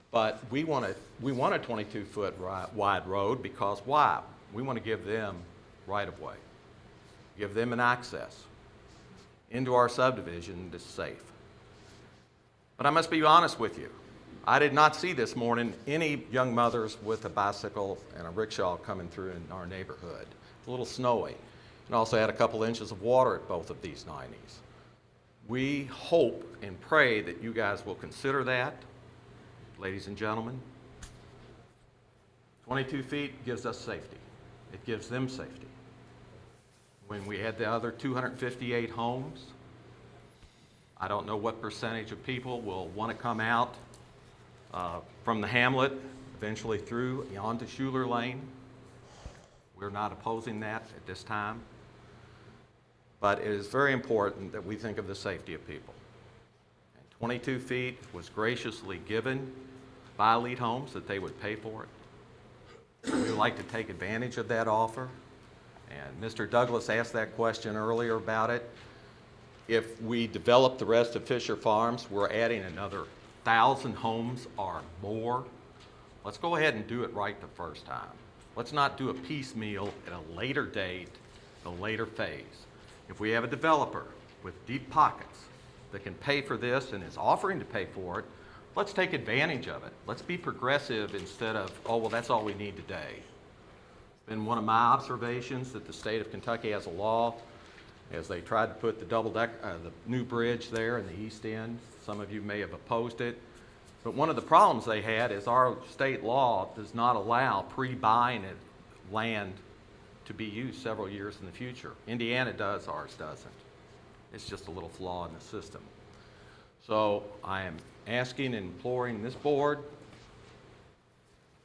But we want a 22-foot wide road because why? We want to give them right-of-way, give them an access into our subdivision that's safe. But I must be honest with you. I did not see this morning any young mothers with a bicycle and a rickshaw coming through in our neighborhood. It's a little snowy. And also had a couple inches of water at both of these 90s. We hope and pray that you guys will consider that, ladies and gentlemen. 22 feet gives us safety. It gives them safety. When we had the other 258 homes, I don't know what percentage of people will want to come out from the hamlet, eventually through onto Schuler Lane. We're not opposing that at this time. But it is very important that we think of the safety of people. And 22 feet was graciously given by Elite Homes that they would pay for it. We would like to take advantage of that offer. And Mr. Douglas asked that question earlier about it. If we develop the rest of Fisher Farms, we're adding another 1,000 homes or more. Let's go ahead and do it right the first time. Let's not do a piecemeal at a later date, a later phase. If we have a developer with deep pockets that can pay for this and is offering to pay for it, let's take advantage of it. Let's be progressive instead of, oh, well, that's all we need today. It's been one of my observations that the state of Kentucky has a law as they tried to put the new bridge there in the east end. Some of you may have opposed it. But one of the problems they had is our state law does not allow pre-buying land to be used several years in the future. Indiana does, ours doesn't. It's just a little flaw in the system. So I am asking and imploring this board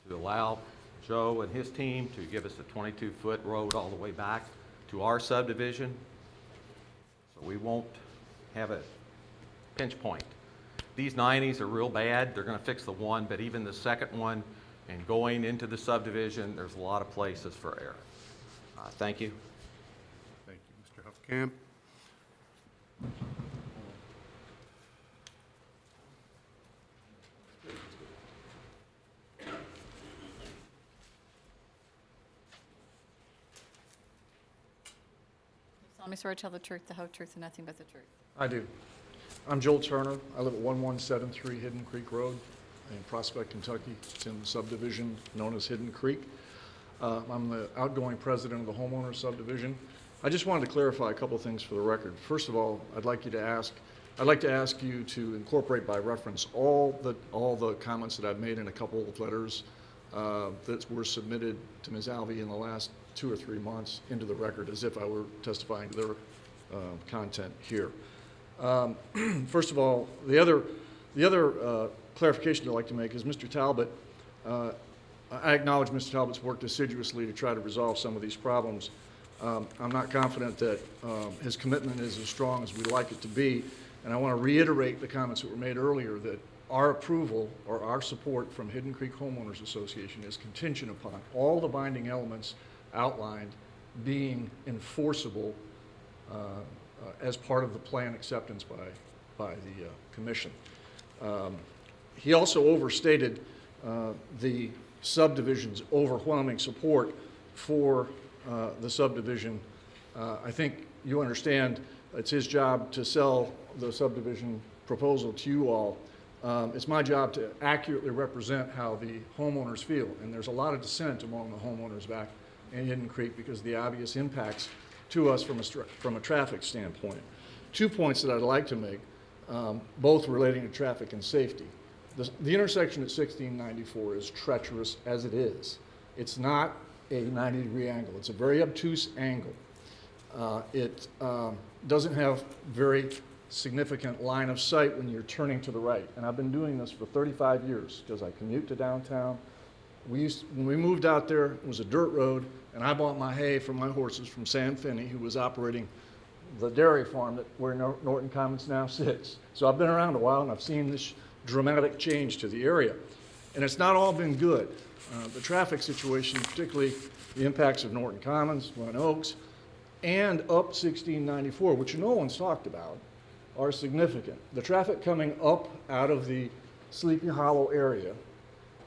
to allow Joe and his team to give us a 22-foot road all the way back to our subdivision so we won't have a pinch point. These 90s are real bad. They're going to fix the one, but even the second one and going into the subdivision, there's a lot of places for error. Thank you. Thank you, Mr. Huffkamp. solemnly swear to tell the truth, the whole truth, and nothing but the truth. I do. I'm Joel Turner. I live at 1173 Hidden Creek Road in Prospect, Kentucky. It's in the subdivision known as Hidden Creek. I'm the outgoing president of the homeowner subdivision. I just wanted to clarify a couple of things for the record. First of all, I'd like to ask you to incorporate by reference all the comments that I've made in a couple of letters that were submitted to Ms. Alvey in the last 2 or 3 months into the record as if I were testifying to their content here. First of all, the other clarification I'd like to make is Mr. Talbot. I acknowledge Mr. Talbot's worked assiduously to try to resolve some of these problems. I'm not confident that his commitment is as strong as we'd like it to be, and I want to reiterate the comments that were made earlier that our approval or our support from Hidden Creek Homeowners Association is contingent upon all the binding elements outlined being enforceable as part of the plan acceptance by the commission. He also overstated the subdivision's overwhelming support for the subdivision. I think you understand it's his job to sell the subdivision proposal to you all. It's my job to accurately represent how the homeowners feel, and there's a lot of dissent among the homeowners back in Hidden Creek because of the obvious impacts to us from a traffic standpoint. 2 points that I'd like to make, both relating to traffic and safety. The intersection at 1694 is treacherous as it is. It's not a 90-degree angle. It's a very obtuse angle. It doesn't have very significant line of sight when you're turning to the right. And I've been doing this for 35 years because I commute to downtown. When we moved out there, it was a dirt road, and I bought my hay for my horses from Sam Finney, who was operating the dairy farm where Norton Commons now sits. So I've been around a while, and I've seen this dramatic change to the area. And it's not all been good. The traffic situation, particularly the impacts of Norton Commons, Glen Oaks, and up 1694, which no one's talked about, are significant. The traffic coming up out of the Sleepy Hollow area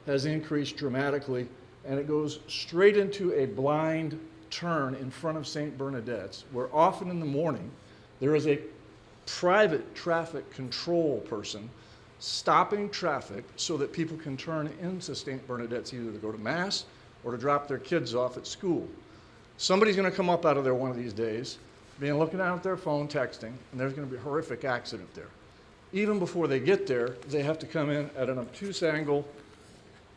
has increased dramatically, and it goes straight into a blind turn in front of St. Bernadette's, where often in the morning there is a private traffic control person stopping traffic so that people can turn into St. Bernadette's either to go to Mass or to drop their kids off at school. Somebody's going to come up out of there one of these days, being looking down at their phone, texting, and there's going to be a horrific accident there. Even before they get there, they have to come in at an obtuse angle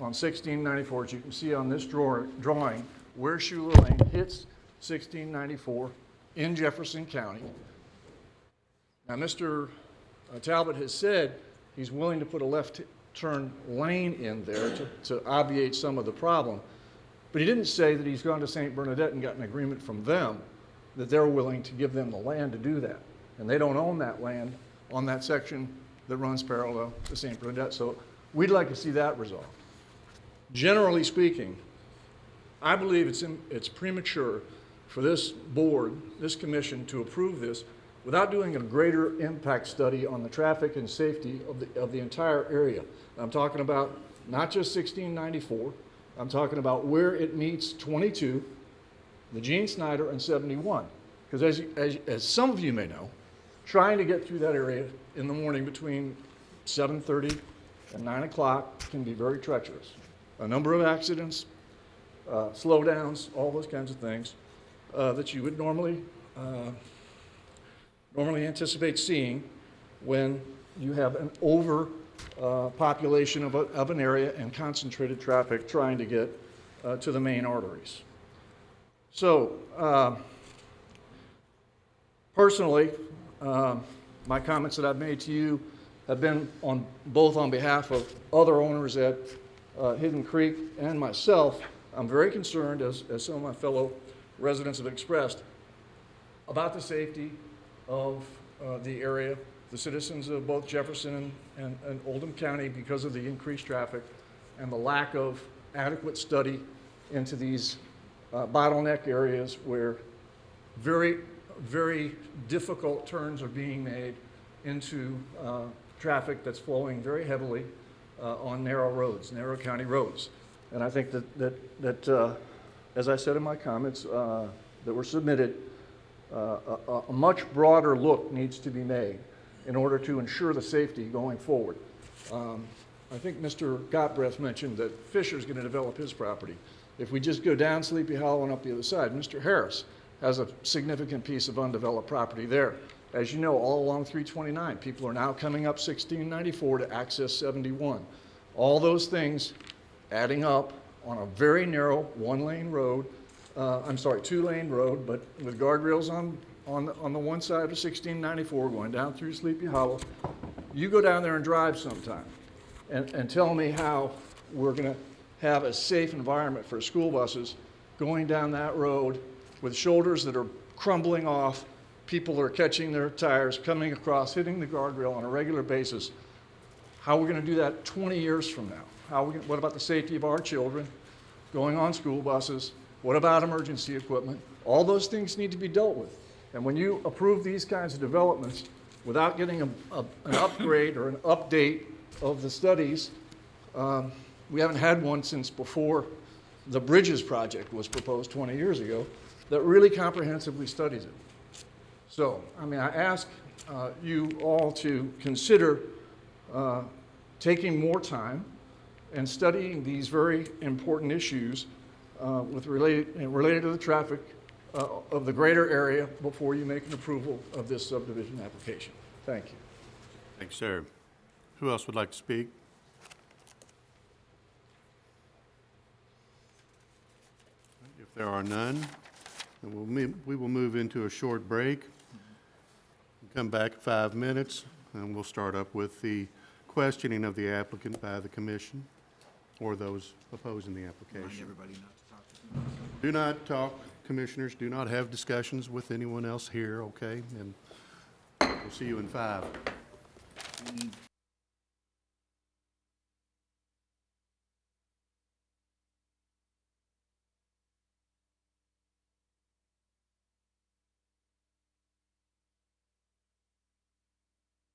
on 1694, as you can see on this drawing, where Schuler Lane hits 1694 in Jefferson County. Now, Mr. Talbot has said he's willing to put a left turn lane in there to obviate some of the problem, but he didn't say that he's gone to St. Bernadette and got an agreement from them that they're willing to give them the land to do that. And they don't own that land on that section that runs parallel to St. Bernadette, so we'd like to see that resolved. Generally speaking, I believe it's premature for this board, this commission, to approve this without doing a greater impact study on the traffic and safety of the entire area. I'm talking about not just 1694, I'm talking about where it meets 22, the Gene Snyder, and 71. Because as some of you may know, trying to get through that area in the morning between 7:30 and 9 o'clock can be very treacherous. A number of accidents, slowdowns, all those kinds of things that you would normally anticipate seeing when you have an population of an area and concentrated traffic trying to get to the main arteries. So, personally, my comments that I've made to you have been both on behalf of other owners at Hidden Creek and myself. I'm very concerned, as some of my fellow residents have expressed, about the safety of the area, the citizens of both Jefferson and Oldham County, because of the increased traffic and the lack of adequate study into these bottleneck areas where very, very difficult turns are being made into traffic that's flowing very heavily on narrow county roads. And I think that as I said in my comments that were submitted, a much broader look needs to be made in order to ensure the safety going forward. I think Mr. Gottbreath mentioned that Fisher's going to develop his property. If we just go down Sleepy Hollow and up the other side, Mr. Harris has a significant piece of undeveloped property there. As you know, all along 329, people are now coming up 1694 to access 71. All those things adding up on a very narrow one-lane road, two-lane road, but with guardrails on the one side of 1694 going down through Sleepy Hollow. You go down there and drive sometime and tell me how we're going to have a safe environment for school buses going down that road with shoulders that are crumbling off, people are catching their tires, coming across, hitting the guardrail on a regular basis. How are we going to do that 20 years from now? What about the safety of our children going on school buses? What about emergency equipment? All those things need to be dealt with. And when you approve these kinds of developments without getting an upgrade or an update of the studies, we haven't had one since before the Bridges project was proposed 20 years ago that really comprehensively studies it. So, I ask you all to consider taking more time and studying these very important issues related to the traffic of the greater area before you make an approval of this subdivision application. Thank you. Thanks, sir. Who else would like to speak? If there are none, then we will move into a short break. Come back 5 minutes, and we'll start up with the questioning of the applicant by the commission or those opposing the application. Do not talk, commissioners. Do not have discussions with anyone else here, okay? And we'll see you in 5.